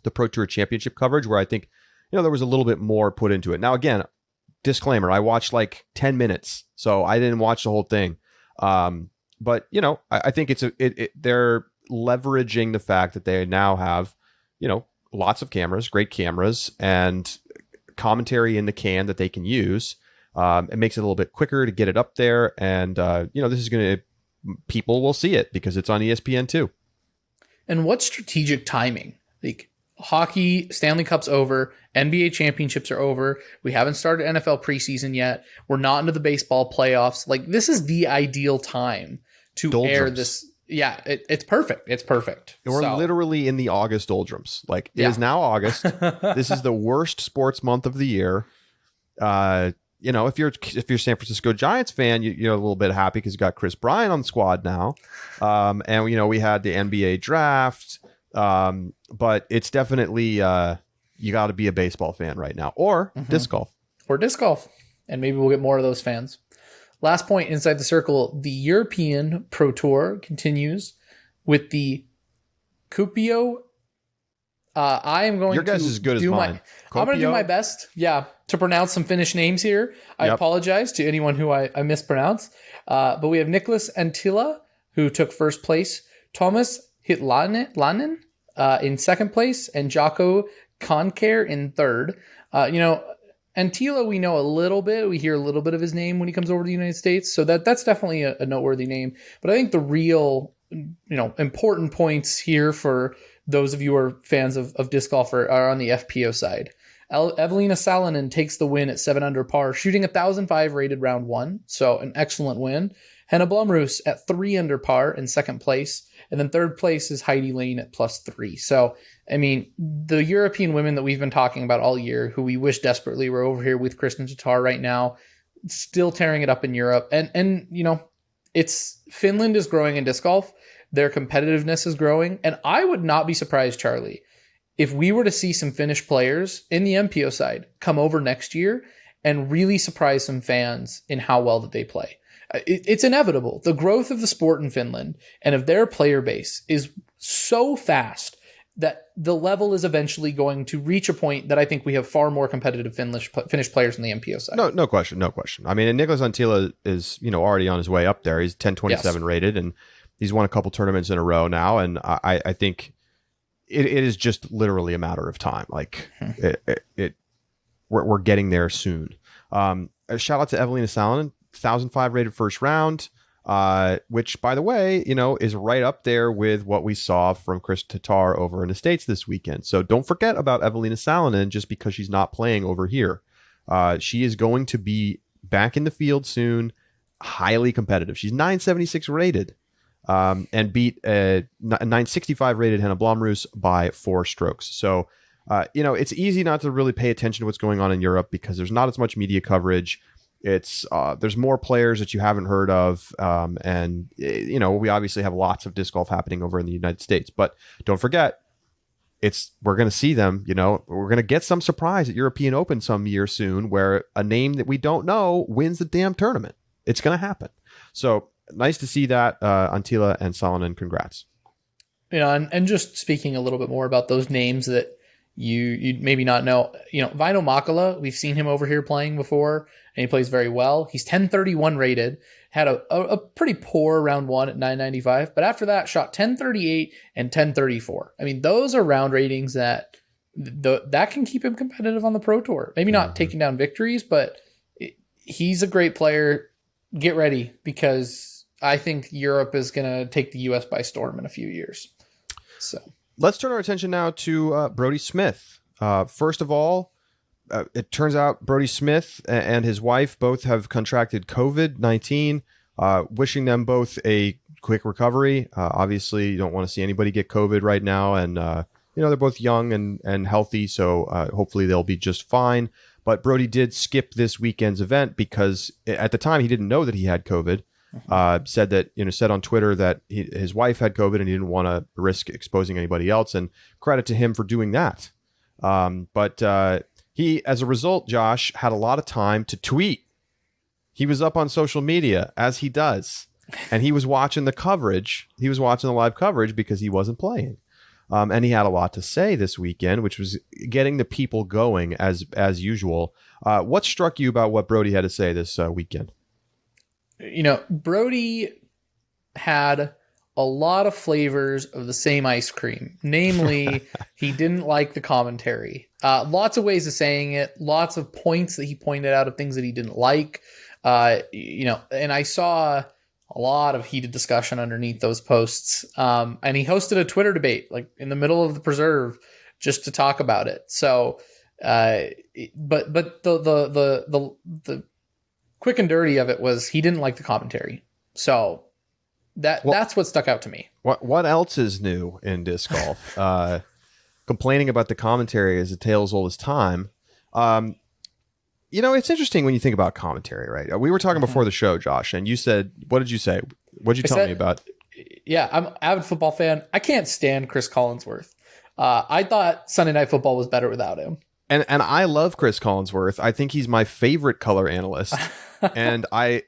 the Pro Tour Championship coverage, where I think there was a little bit more put into it. Now, again, disclaimer: I watched like 10 minutes, so I didn't watch the whole thing. But I think they're leveraging the fact that they now have lots of cameras, great cameras, and commentary in the can that they can use. It makes it a little bit quicker to get it up there, and this is going to, people will see it because it's on ESPN2. And what strategic timing? Like hockey, Stanley Cup's over, NBA championships are over. We haven't started NFL preseason yet. We're not into the baseball playoffs. Like this is the ideal time to air this. Yeah, it's perfect. It's perfect. We're literally in the August doldrums. Like it is now August. This is the worst sports month of the year. If you're San Francisco Giants fan, you're a little bit happy because you got Chris Bryant on the squad now. And we had the NBA draft. But it's definitely you got to be a baseball fan right now, or disc golf, and maybe we'll get more of those fans. Last point inside the circle, the European Pro Tour continues with the Kuopio. Your guess is as good as mine. I'm going to do my best, to pronounce some Finnish names here. I apologize to anyone who I mispronounce. But we have Nicholas Antila, who took first place, Thomas Hitlanen in second place, and Jocko Konkare in third. Antila, we know a little bit. We hear a little bit of his name when he comes over to the United States. So that's definitely a noteworthy name. But I think the real, important points here for those of you who are fans of disc golf are on the FPO side. Evelina Salonen takes the win at 7 under par, shooting 1,005 rated round 1. So an excellent win. Henna Blomroos at 3 under par in second place. And then third place is Heidi Lane at +3. So, I mean, the European women that we've been talking about all year, who we wish desperately were over here with Kristin Tattar right now, still tearing it up in Europe. And you know, Finland is growing in disc golf. Their competitiveness is growing. And I would not be surprised, Charlie, if we were to see some Finnish players in the MPO side come over next year and really surprise some fans in how well that they play. It's inevitable. The growth of the sport in Finland and of their player base is so fast that the level is eventually going to reach a point that I think we have far more competitive Finnish players in the MPO side. No question. I mean, and Nicholas Antila is, already on his way up there. He's 1027 rated, and he's won a couple tournaments in a row now. And I think it is just literally a matter of time. Like we're getting there soon. A shout out to Evelina Salonen, 1,005 rated first round, which, by the way, is right up there with what we saw from Kristin Tattar over in the States this weekend. So don't forget about Evelina Salonen just because she's not playing over here. She is going to be back in the field soon, highly competitive. She's 976 rated and beat a 965 rated Henna Blomroos by 4 strokes. So, it's easy not to really pay attention to what's going on in Europe because there's not as much media coverage. There's more players that you haven't heard of. And we obviously have lots of disc golf happening over in the United States, but don't forget, we're going to see them, we're going to get some surprise at European Open some year soon where a name that we don't know wins the damn tournament. It's going to happen. So nice to see that, Antila and Salonen. Congrats. And just speaking a little bit more about those names that you'd maybe not know, Vaino Makala, we've seen him over here playing before, and he plays very well. He's 1031 rated, had a pretty poor round 1 at 995, but after that shot 1038 and 1034. I mean, those are round ratings that can keep him competitive on the Pro Tour. Maybe not taking down victories, but he's a great player. Get ready, because I think Europe is going to take the US by storm in a few years. So let's turn our attention now to Brodie Smith. First of all, it turns out Brodie Smith and his wife both have contracted COVID-19. Wishing them both a quick recovery. Obviously, you don't want to see anybody get COVID right now, and they're both young and healthy, so hopefully they'll be just fine. But Brodie did skip this weekend's event because at the time he didn't know that he had COVID. Said on Twitter that his wife had COVID and he didn't want to risk exposing anybody else, and credit to him for doing that. But he, as a result, Josh, had a lot of time to tweet. He was up on social media, as he does, and he was watching the coverage. He was watching the live coverage because he wasn't playing. And he had a lot to say this weekend, which was getting the people going as usual. What struck you about what Brodie had to say this weekend? Brodie had a lot of flavors of the same ice cream. Namely, he didn't like the commentary. Lots of ways of saying it, lots of points that he pointed out of things that he didn't like. And I saw a lot of heated discussion underneath those posts. And he hosted a Twitter debate, like in the middle of the preserve, just to talk about it. So, but the quick and dirty of it was he didn't like the commentary. So that's what stuck out to me. What else is new in disc golf? Complaining about the commentary is a tale as old as time. It's interesting when you think about commentary, right? We were talking before the show, Josh, and you said, what did you say? What did you tell me about? Yeah, I'm an avid football fan. I can't stand Chris Collinsworth. I thought Sunday Night Football was better without him. And I love Chris Collinsworth. I think he's my favorite color analyst. And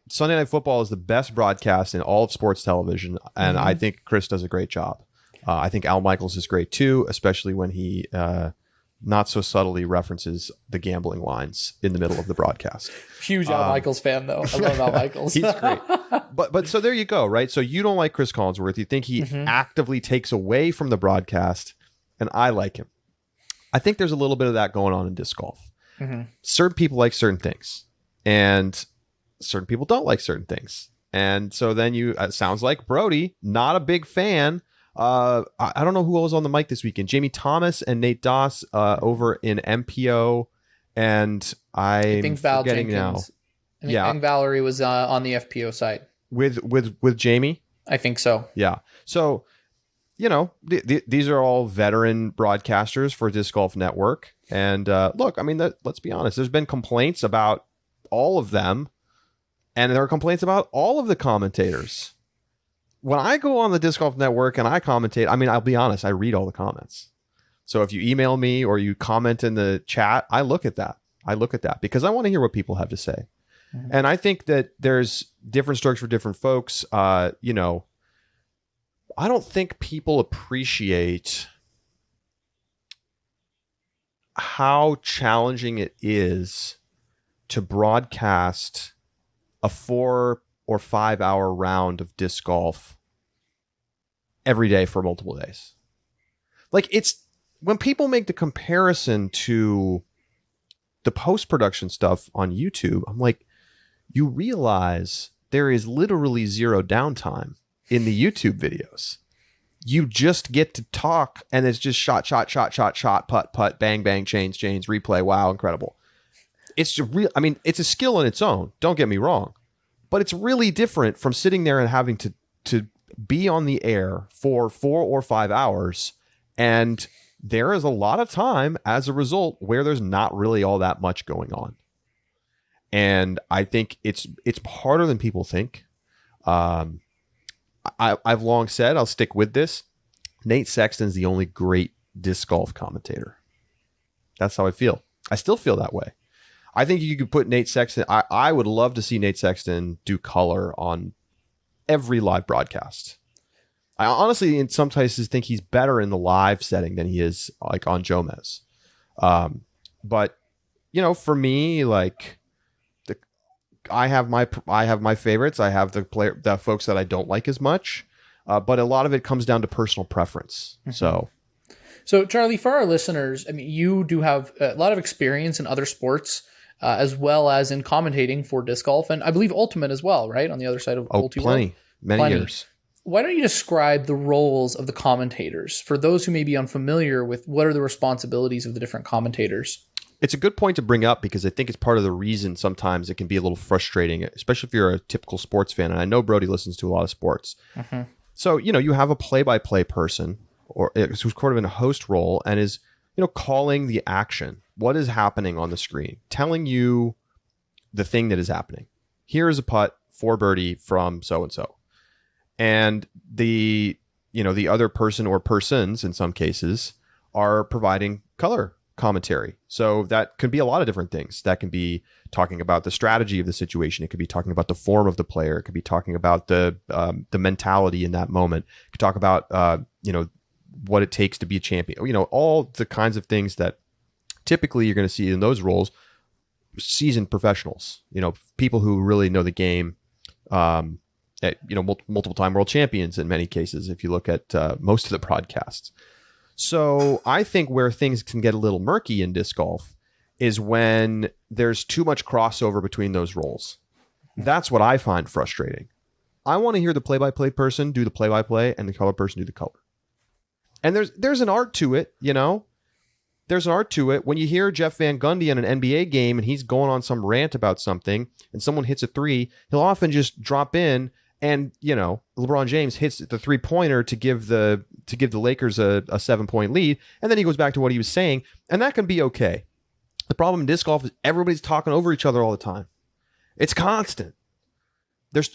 Sunday Night Football is the best broadcast in all of sports television. And I think Chris does a great job. I think Al Michaels is great too, especially when he not so subtly references the gambling lines in the middle of the broadcast. Huge Al Michaels fan, though. I love Al Michaels. He's great. But so there you go, right? So you don't like Chris Collinsworth. You think he actively takes away from the broadcast, and I like him. I think there's a little bit of that going on in disc golf. Certain people like certain things, and certain people don't like certain things. And so then it sounds like Brodie, not a big fan I don't know who was on the mic this weekend. Jamie Thomas and Nate Doss over in MPO, and I think Val forgetting Jenkins. now. Yeah, I think Valerie was on the FPO side with Jamie. I think so. Yeah. So, these are all veteran broadcasters for Disc Golf Network. And look, I mean, let's be honest. There's been complaints about all of them, and there are complaints about all of the commentators. When I go on the Disc Golf Network and I commentate, I mean, I'll be honest, I read all the comments. So if you email me or you comment in the chat, I look at that. Because I want to hear what people have to say. Mm-hmm. And I think that there's different strokes for different folks. I don't think people appreciate how challenging it is to broadcast a 4 or 5 hour round of disc golf every day for multiple days. Like, it's when people make the comparison to the post-production stuff on YouTube, I'm like, you realize there is literally zero downtime in the YouTube videos. You just get to talk, and it's just shot, putt, bang, chains, replay. Wow, incredible. It's real. I mean, it's a skill in its own. Don't get me wrong, but it's really different from sitting there and having to be on the air for 4 or 5 hours, and there is a lot of time as a result where there's not really all that much going on. And I think it's harder than people think. I've long said, I'll stick with this, Nate Sexton's the only great disc golf commentator. That's how I feel. I still feel that way. I think you could put Nate Sexton. I would love to see Nate Sexton do color on every live broadcast. I honestly, in some cases, think he's better in the live setting than he is like on Jomez. But for me, like, I have my favorites. I have the folks that I don't like as much, but a lot of it comes down to personal preference. Mm-hmm. So Charlie, for our listeners, I mean, you do have a lot of experience in other sports, as well as in commentating for disc golf, and I believe Ultimate as well, right? On the other side of plenty years. Why don't you describe the roles of the commentators for those who may be unfamiliar with what are the responsibilities of the different commentators? It's a good point to bring up because I think it's part of the reason sometimes it can be a little frustrating, especially if you're a typical sports fan. And I know Brodie listens to a lot of sports. Mm-hmm. So, you have a play-by-play person or who's sort of in a host role and is, calling the action. What is happening on the screen? Telling you the thing that is happening. Here is a putt for birdie from so-and-so. And the other person or persons in some cases are providing color commentary. So that could be a lot of different things. That can be talking about the strategy of the situation. It could be talking about the form of the player. It could be talking about the mentality in that moment. It could talk about what it takes to be a champion. All the kinds of things that typically you're going to see in those roles. Seasoned professionals, people who really know the game. Multiple time world champions in many cases. If you look at most of the broadcasts. So I think where things can get a little murky in disc golf is when there's too much crossover between those roles. That's what I find frustrating. I want to hear the play-by-play person do the play-by-play and the color person do the color. And there's an art to it, There's an art to it. When you hear Jeff Van Gundy in an NBA game and he's going on some rant about something and someone hits a three, he'll often just drop in and, LeBron James hits the 3-pointer to give the Lakers a 7-point lead. And then he goes back to what he was saying. And that can be okay. The problem in disc golf is everybody's talking over each other all the time. It's constant.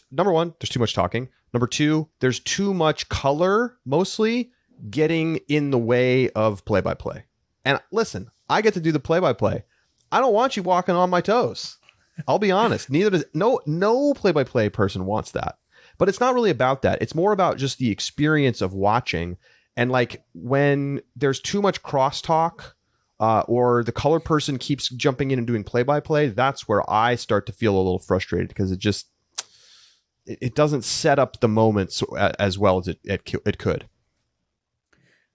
Number one, there's too much talking. Number two, there's too much color, mostly getting in the way of play-by-play. And listen, I get to do the play-by-play. I don't want you walking on my toes. I'll be honest. Neither does no play-by-play person wants that. But it's not really about that. It's more about just the experience of watching. And like when there's too much crosstalk or the color person keeps jumping in and doing play-by-play, that's where I start to feel a little frustrated because it doesn't set up the moments as well as it could.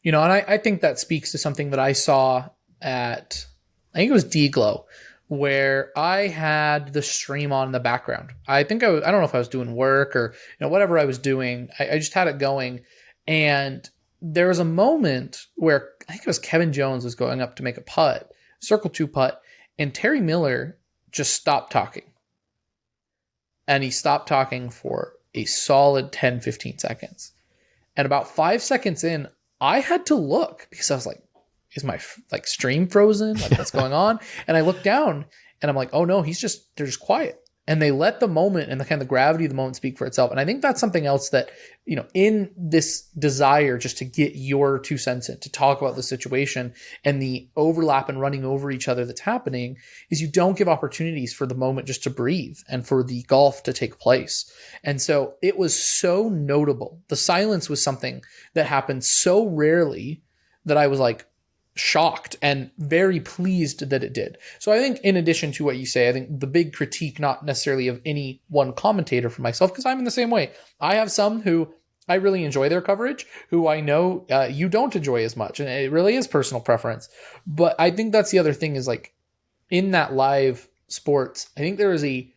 And I think that speaks to something that I saw at, I think it was D-Glow, where I had the stream on in the background. I think I don't know if I was doing work or whatever I was doing. I just had it going, and there was a moment where I think it was Kevin Jones was going up to make a putt, circle 2 putt, and Terry Miller just stopped talking. And he stopped talking for a solid 10, 15 seconds. And about 5 seconds in, I had to look because I was like, is my stream frozen? Like, what's going on? And I looked down and I'm like, oh no, they're just quiet. And they let the moment and the kind of gravity of the moment speak for itself. And I think that's something else that, in this desire just to get your 2 cents in, to talk about the situation and the overlap and running over each other that's happening, is you don't give opportunities for the moment just to breathe and for the golf to take place. And so it was so notable. The silence was something that happened so rarely that I was like, shocked and very pleased that it did. So I think in addition to what you say, I think the big critique, not necessarily of any one commentator for myself, because I'm in the same way. I have some who I really enjoy their coverage, who I know you don't enjoy as much. And it really is personal preference. But I think that's the other thing is like in that live sports, I think there is a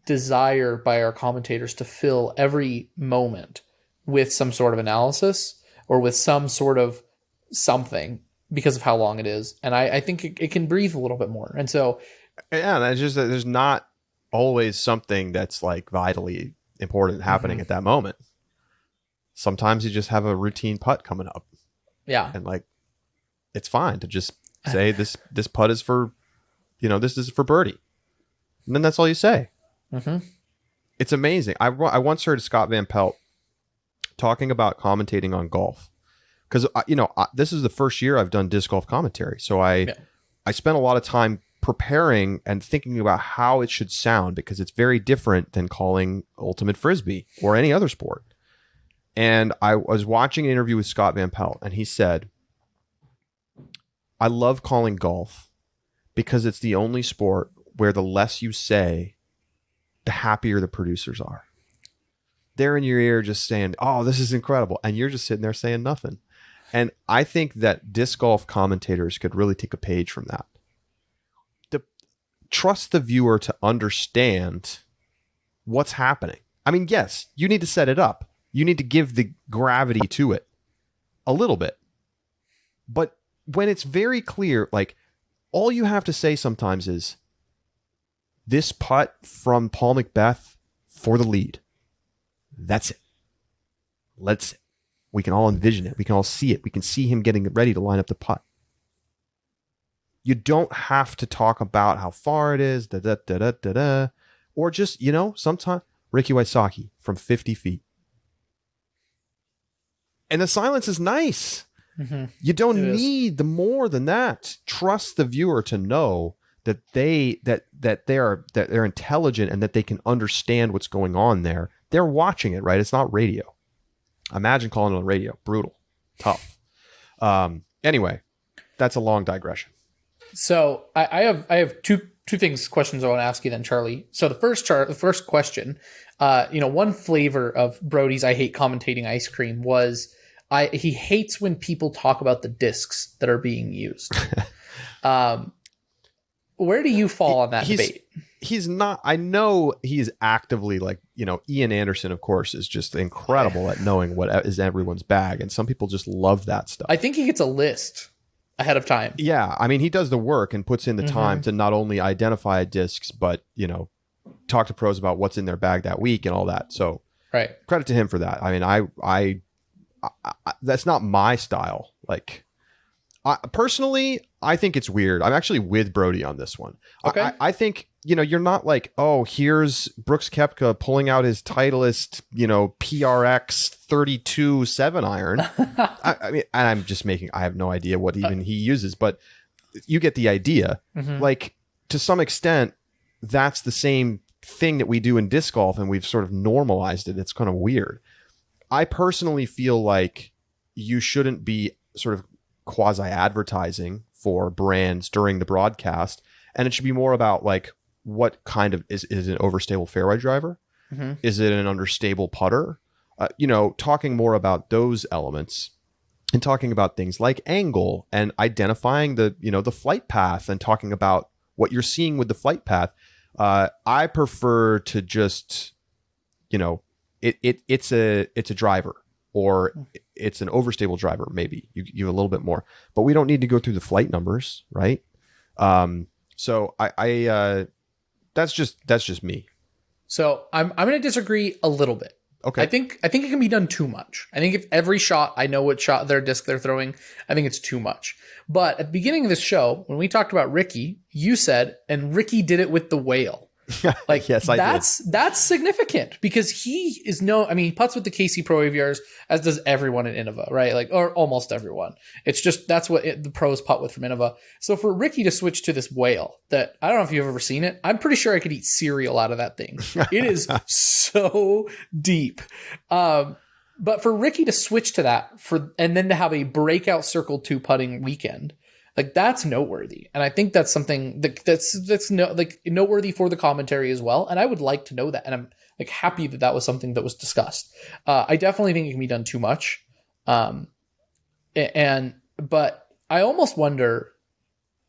desire by our commentators to fill every moment with some sort of analysis or with some sort of something, because of how long it is. And I think it can breathe a little bit more. And so, yeah, that's just that there's not always something that's like vitally important happening at that moment. Sometimes you just have a routine putt coming up. Yeah. And like, it's fine to just say this putt is for, this is for birdie. And then that's all you say. It's amazing. I once heard Scott Van Pelt talking about commentating on golf. Because, this is the first year I've done disc golf commentary. So I spent a lot of time preparing and thinking about how it should sound, because it's very different than calling ultimate frisbee or any other sport. And I was watching an interview with Scott Van Pelt, and he said, I love calling golf because it's the only sport where the less you say, the happier the producers are. They're in your ear just saying, oh, this is incredible. And you're just sitting there saying nothing. And I think that disc golf commentators could really take a page from that. To trust the viewer to understand what's happening. I mean, yes, you need to set it up. You need to give the gravity to it a little bit. But when it's very clear, like all you have to say sometimes is this putt from Paul Macbeth for the lead. That's it. We can all envision it. We can all see it. We can see him getting ready to line up the putt. You don't have to talk about how far it is, or just, sometimes Ricky Wysocki from 50 feet. And the silence is nice. You don't need the more than that. Trust the viewer to know that they're intelligent and that they can understand what's going on there. They're watching it, right? It's not radio. Imagine calling on the radio. Brutal. Tough. Anyway, that's a long digression. So I have two questions I want to ask you then, Charlie. So the first question, one flavor of Brodie's I hate commentating ice cream was he hates when people talk about the discs that are being used. Where do you fall on that debate? He's not, I know he's actively like, Ian Anderson, of course, is just incredible at knowing what is everyone's bag. And some people just love that stuff. I think he gets a list ahead of time. Yeah. I mean, he does the work and puts in the time to not only identify discs, but, talk to pros about what's in their bag that week and all that. So right. Credit to him for that. I mean, I that's not my style. Like, personally, I think it's weird. I'm actually with Brodie on this one. Okay. I think, you're not like, oh, here's Brooks Koepka pulling out his Titleist, PRX 32 7-iron. I mean, and I have no idea what even he uses, but you get the idea. Like, to some extent, that's the same thing that we do in disc golf, and we've sort of normalized it. It's kind of weird. I personally feel like you shouldn't be sort of quasi-advertising for brands during the broadcast, and it should be more about like what kind of is it an overstable fairway driver? Is it an understable putter? Talking more about those elements and talking about things like angle and identifying the flight path and talking about what you're seeing with the flight path. I prefer to just, it's a driver, or it's an overstable driver, maybe you have a little bit more, but we don't need to go through the flight numbers, right? So I that's just me. So I'm going to disagree a little bit. Okay. I think it can be done too much. I think if every shot I know what shot their disc they're throwing, I think it's too much. But at the beginning of this show, when we talked about Ricky, you said, and Ricky did it with the whale. Like, yes, I did. That's significant because he is he putts with the KC Pro AVRs, as does everyone at Innova, right? Like, or almost everyone. It's just, that's what the pros putt with from Innova. So for Ricky to switch to this whale that, I don't know if you've ever seen it. I'm pretty sure I could eat cereal out of that thing. It is so deep. But for Ricky to switch to that and then to have a breakout Circle 2 putting weekend, like, that's noteworthy. And I think that's something that's noteworthy for the commentary as well. And I would like to know that. And I'm like happy that was something that was discussed. I definitely think it can be done too much. But I almost wonder,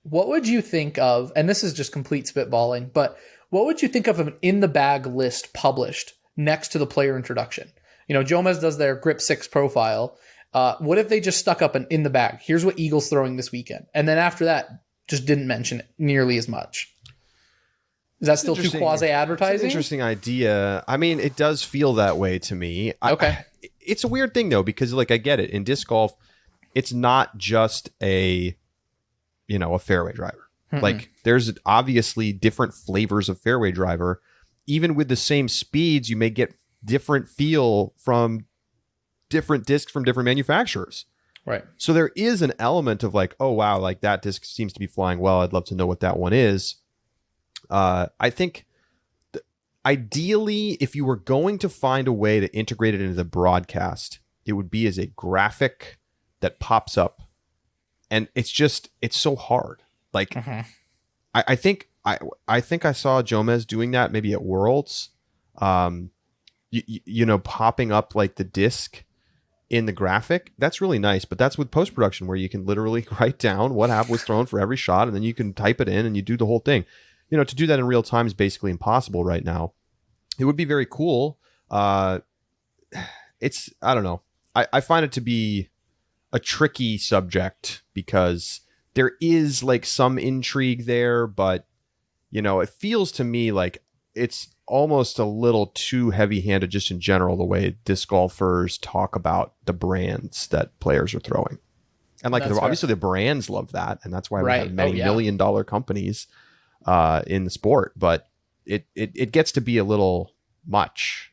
what would you think of, and this is just complete spitballing, but what would you think of an in the bag list published next to the player introduction? Jomez does their Grip 6 profile. What if they just stuck up an in the bag? Here's what Eagles throwing this weekend. And then after that, just didn't mention it nearly as much. Is that still too quasi-advertising? It's an interesting idea. I mean, it does feel that way to me. Okay. It's a weird thing, though, because, like, I get it. In disc golf, it's not just a fairway driver. Mm-mm. Like, there's obviously different flavors of fairway driver. Even with the same speeds, you may get different feel from different discs from different manufacturers. Right. So there is an element of like, oh, wow, like that disc seems to be flying well. I'd love to know what that one is. I think ideally, if you were going to find a way to integrate it into the broadcast, it would be as a graphic that pops up. And it's so hard. Like, I think I saw Jomez doing that maybe at Worlds, popping up like the disc in the graphic. That's really nice, but that's with post-production where you can literally write down what was thrown for every shot, and then you can type it in and you do the whole thing. To do that in real time is basically impossible right now. It would be very cool. I don't know. I find it to be a tricky subject because there is like some intrigue there, but it feels to me like it's almost a little too heavy-handed just in general, the way disc golfers talk about the brands that players are throwing. And like, obviously the brands love that, and that's why we have many million-dollar companies in the sport, but it gets to be a little much.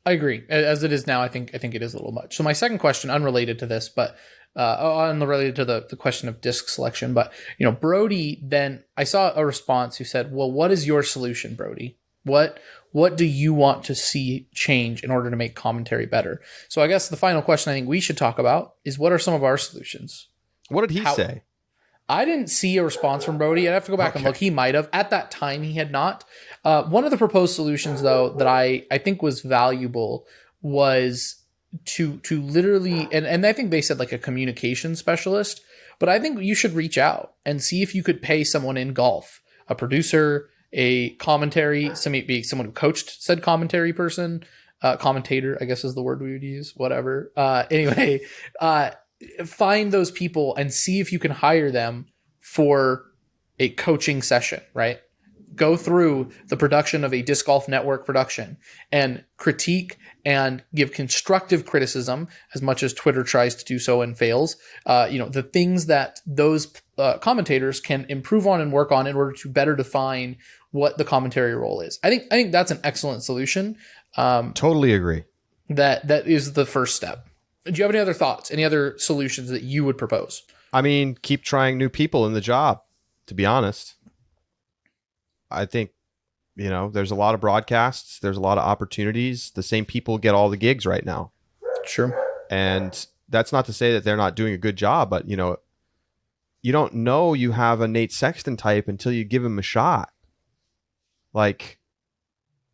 I agree. As it is now, I think it is a little much. So my second question, unrelated to this, but unrelated to the question of disc selection, but Brodie, then I saw a response who said, well, what is your solution, Brodie? What do you want to see change in order to make commentary better? So I guess the final question I think we should talk about is, what are some of our solutions? What did he say? I didn't see a response from Brodie. I'd have to go back and look. He might have. At that time, he had not. One of the proposed solutions, though, that I think was valuable was to literally, and I think they said like a communication specialist, but I think you should reach out and see if you could pay someone in golf, a producer, a commentary, someone who coached said commentary person, commentator, I guess is the word we would use, whatever. Anyway, find those people and see if you can hire them for a coaching session, right? Go through the production of a Disc Golf Network production and critique and give constructive criticism, as much as Twitter tries to do so and fails. The things that those commentators can improve on and work on in order to better define what the commentary role is. I think that's an excellent solution. Totally agree. That is the first step. Do you have any other thoughts? Any other solutions that you would propose? I mean, keep trying new people in the job, to be honest. I think, there's a lot of broadcasts. There's a lot of opportunities. The same people get all the gigs right now. Sure. And that's not to say that they're not doing a good job, but, you don't know you have a Nate Sexton type until you give him a shot. Like,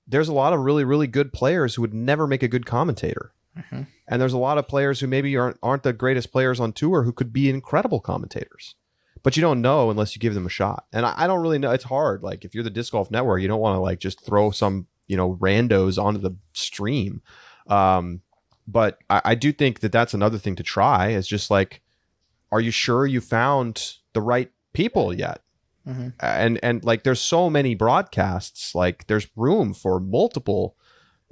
there's a lot of really, really good players who would never make a good commentator. Mm-hmm. And there's a lot of players who maybe aren't the greatest players on tour who could be incredible commentators. But you don't know unless you give them a shot. And I don't really know. It's hard. Like, if you're the Disc Golf Network, you don't want to like just throw some, randos onto the stream. But I do think that that's another thing to try, is just like, are you sure you found the right people yet? Mm-hmm. And like, there's so many broadcasts, like there's room for multiple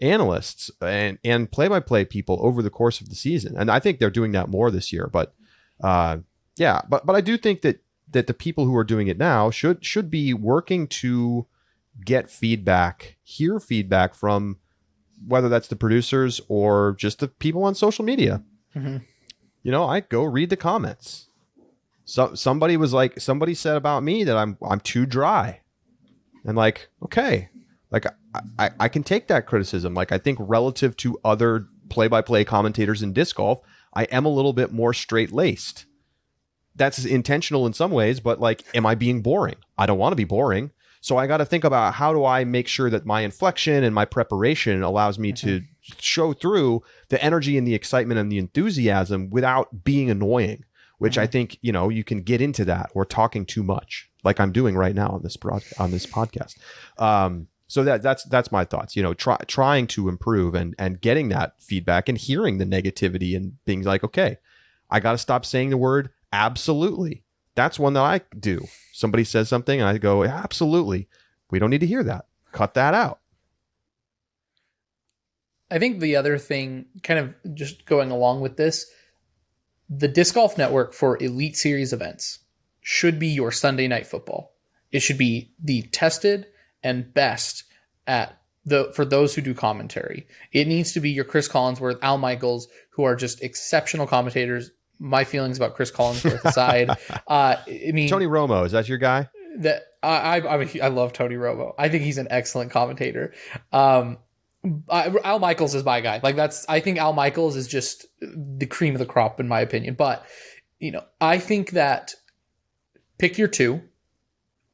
analysts and play-by-play people over the course of the season. And I think they're doing that more this year. But but I do think that the people who are doing it now should be working to get feedback, hear feedback from whether that's the producers or just the people on social media. Mm-hmm. You know, I go read the comments. So somebody said about me that I'm too dry. And like, okay, like I can take that criticism. Like, I think relative to other play-by-play commentators in disc golf, I am a little bit more straight-laced. That's intentional in some ways, but like, am I being boring? I don't want to be boring. So I got to think about, how do I make sure that my inflection and my preparation allows me to show through the energy and the excitement and the enthusiasm without being annoying, which I think, you know, you can get into that or talking too much, like I'm doing right now on this podcast. So that's my thoughts, you know, trying to improve and getting that feedback and hearing the negativity and being like, okay, I got to stop saying the word absolutely. That's one that I do. Somebody says something and I go, absolutely. We don't need to hear that. Cut that out. I think the other thing, kind of just going along with this, the Disc Golf Network for Elite Series events should be your Sunday Night Football. It should be the tested and best for those who do commentary. It needs to be your Chris Collinsworth, Al Michaels, who are just exceptional commentators. My feelings about Chris Collinsworth aside, I mean, Tony Romo, is that your guy? That I love Tony Romo. I think he's an excellent commentator. Al Michaels is my guy. Like, I think Al Michaels is just the cream of the crop in my opinion. But, you know, I think that pick your two,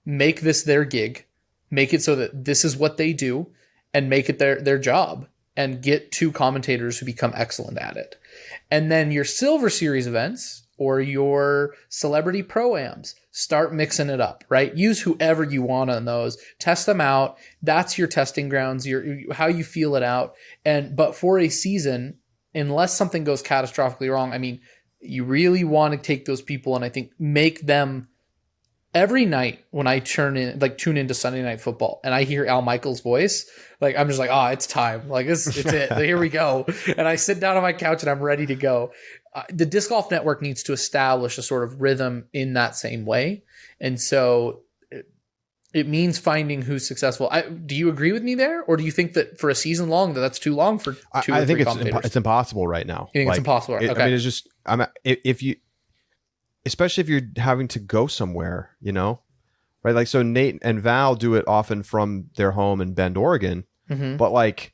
make this their gig, make it so that this is what they do, and make it their job, and get two commentators who become excellent at it. And then your Silver Series events or your Celebrity Pro-Ams, start mixing it up, right? Use whoever you want on those. Test them out. That's your testing grounds, how you feel it out. But for a season, unless something goes catastrophically wrong, I mean, you really want to take those people and I think make them every night when I tune into Sunday Night Football and I hear Al Michaels' voice, like, I'm just like, it's time. Like, it's it. Here we go. And I sit down on my couch and I'm ready to go. The Disc Golf Network needs to establish a sort of rhythm in that same way. And so it means finding who's successful. Do you agree with me there? Or do you think that for a season long, that's too long for two or three commentators? It's impossible right now. You think it's impossible? Okay. I mean, it's just, especially if you're having to go somewhere, you know, right? Like, so Nate and Val do it often from their home in Bend, Oregon, but like,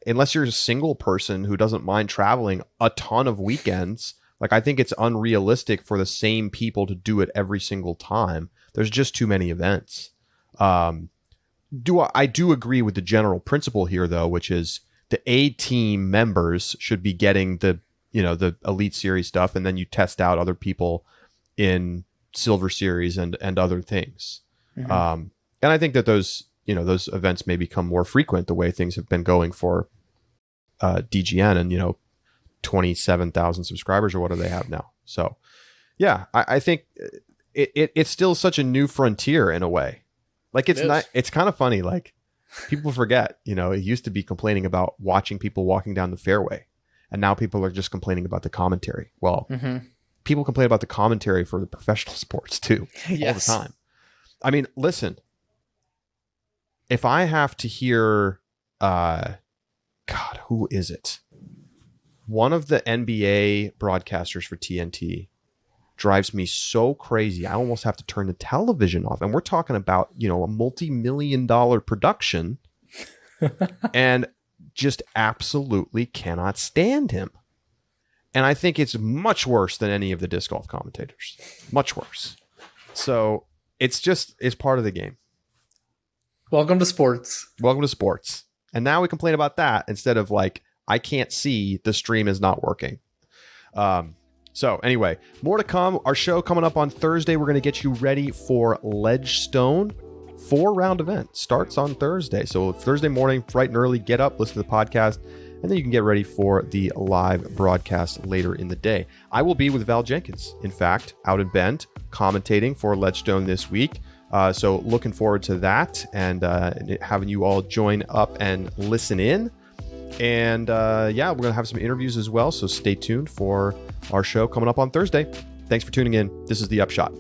unless you're a single person who doesn't mind traveling a ton of weekends, like, I think it's unrealistic for the same people to do it every single time. There's just too many events. I do agree with the general principle here, though, which is the A team members should be getting the Elite Series stuff, and then you test out other people in Silver Series and other things. And I think that those events may become more frequent the way things have been going for DGN and 27,000 subscribers or what do they have now. So yeah, I think it's still such a new frontier in a way. Like, it's kind of funny. Like, people forget, it used to be complaining about watching people walking down the fairway. And now people are just complaining about the commentary. Well, people complain about the commentary for the professional sports too, all the time. I mean, listen, if I have to hear, who is it? One of the NBA broadcasters for TNT drives me so crazy. I almost have to turn the television off. And we're talking about, a multi-million-dollar production. And just absolutely cannot stand him. And I think it's much worse than any of the disc golf commentators. Much worse. So it's part of the game. Welcome to sports. Welcome to sports. And now we complain about that instead of like, I can't see, the stream is not working. So anyway, more to come. Our show coming up on Thursday. We're going to get you ready for Ledgestone. 4-round event starts on Thursday. So Thursday morning, bright and early, get up, listen to the podcast, and then you can get ready for the live broadcast later in the day. I will be with Val Jenkins, in fact, out in Bend, commentating for Ledgestone this week. So looking forward to that, and having you all join up and listen in. And we're going to have some interviews as well, so stay tuned for our show coming up on Thursday. Thanks for tuning in. This is The Upshot.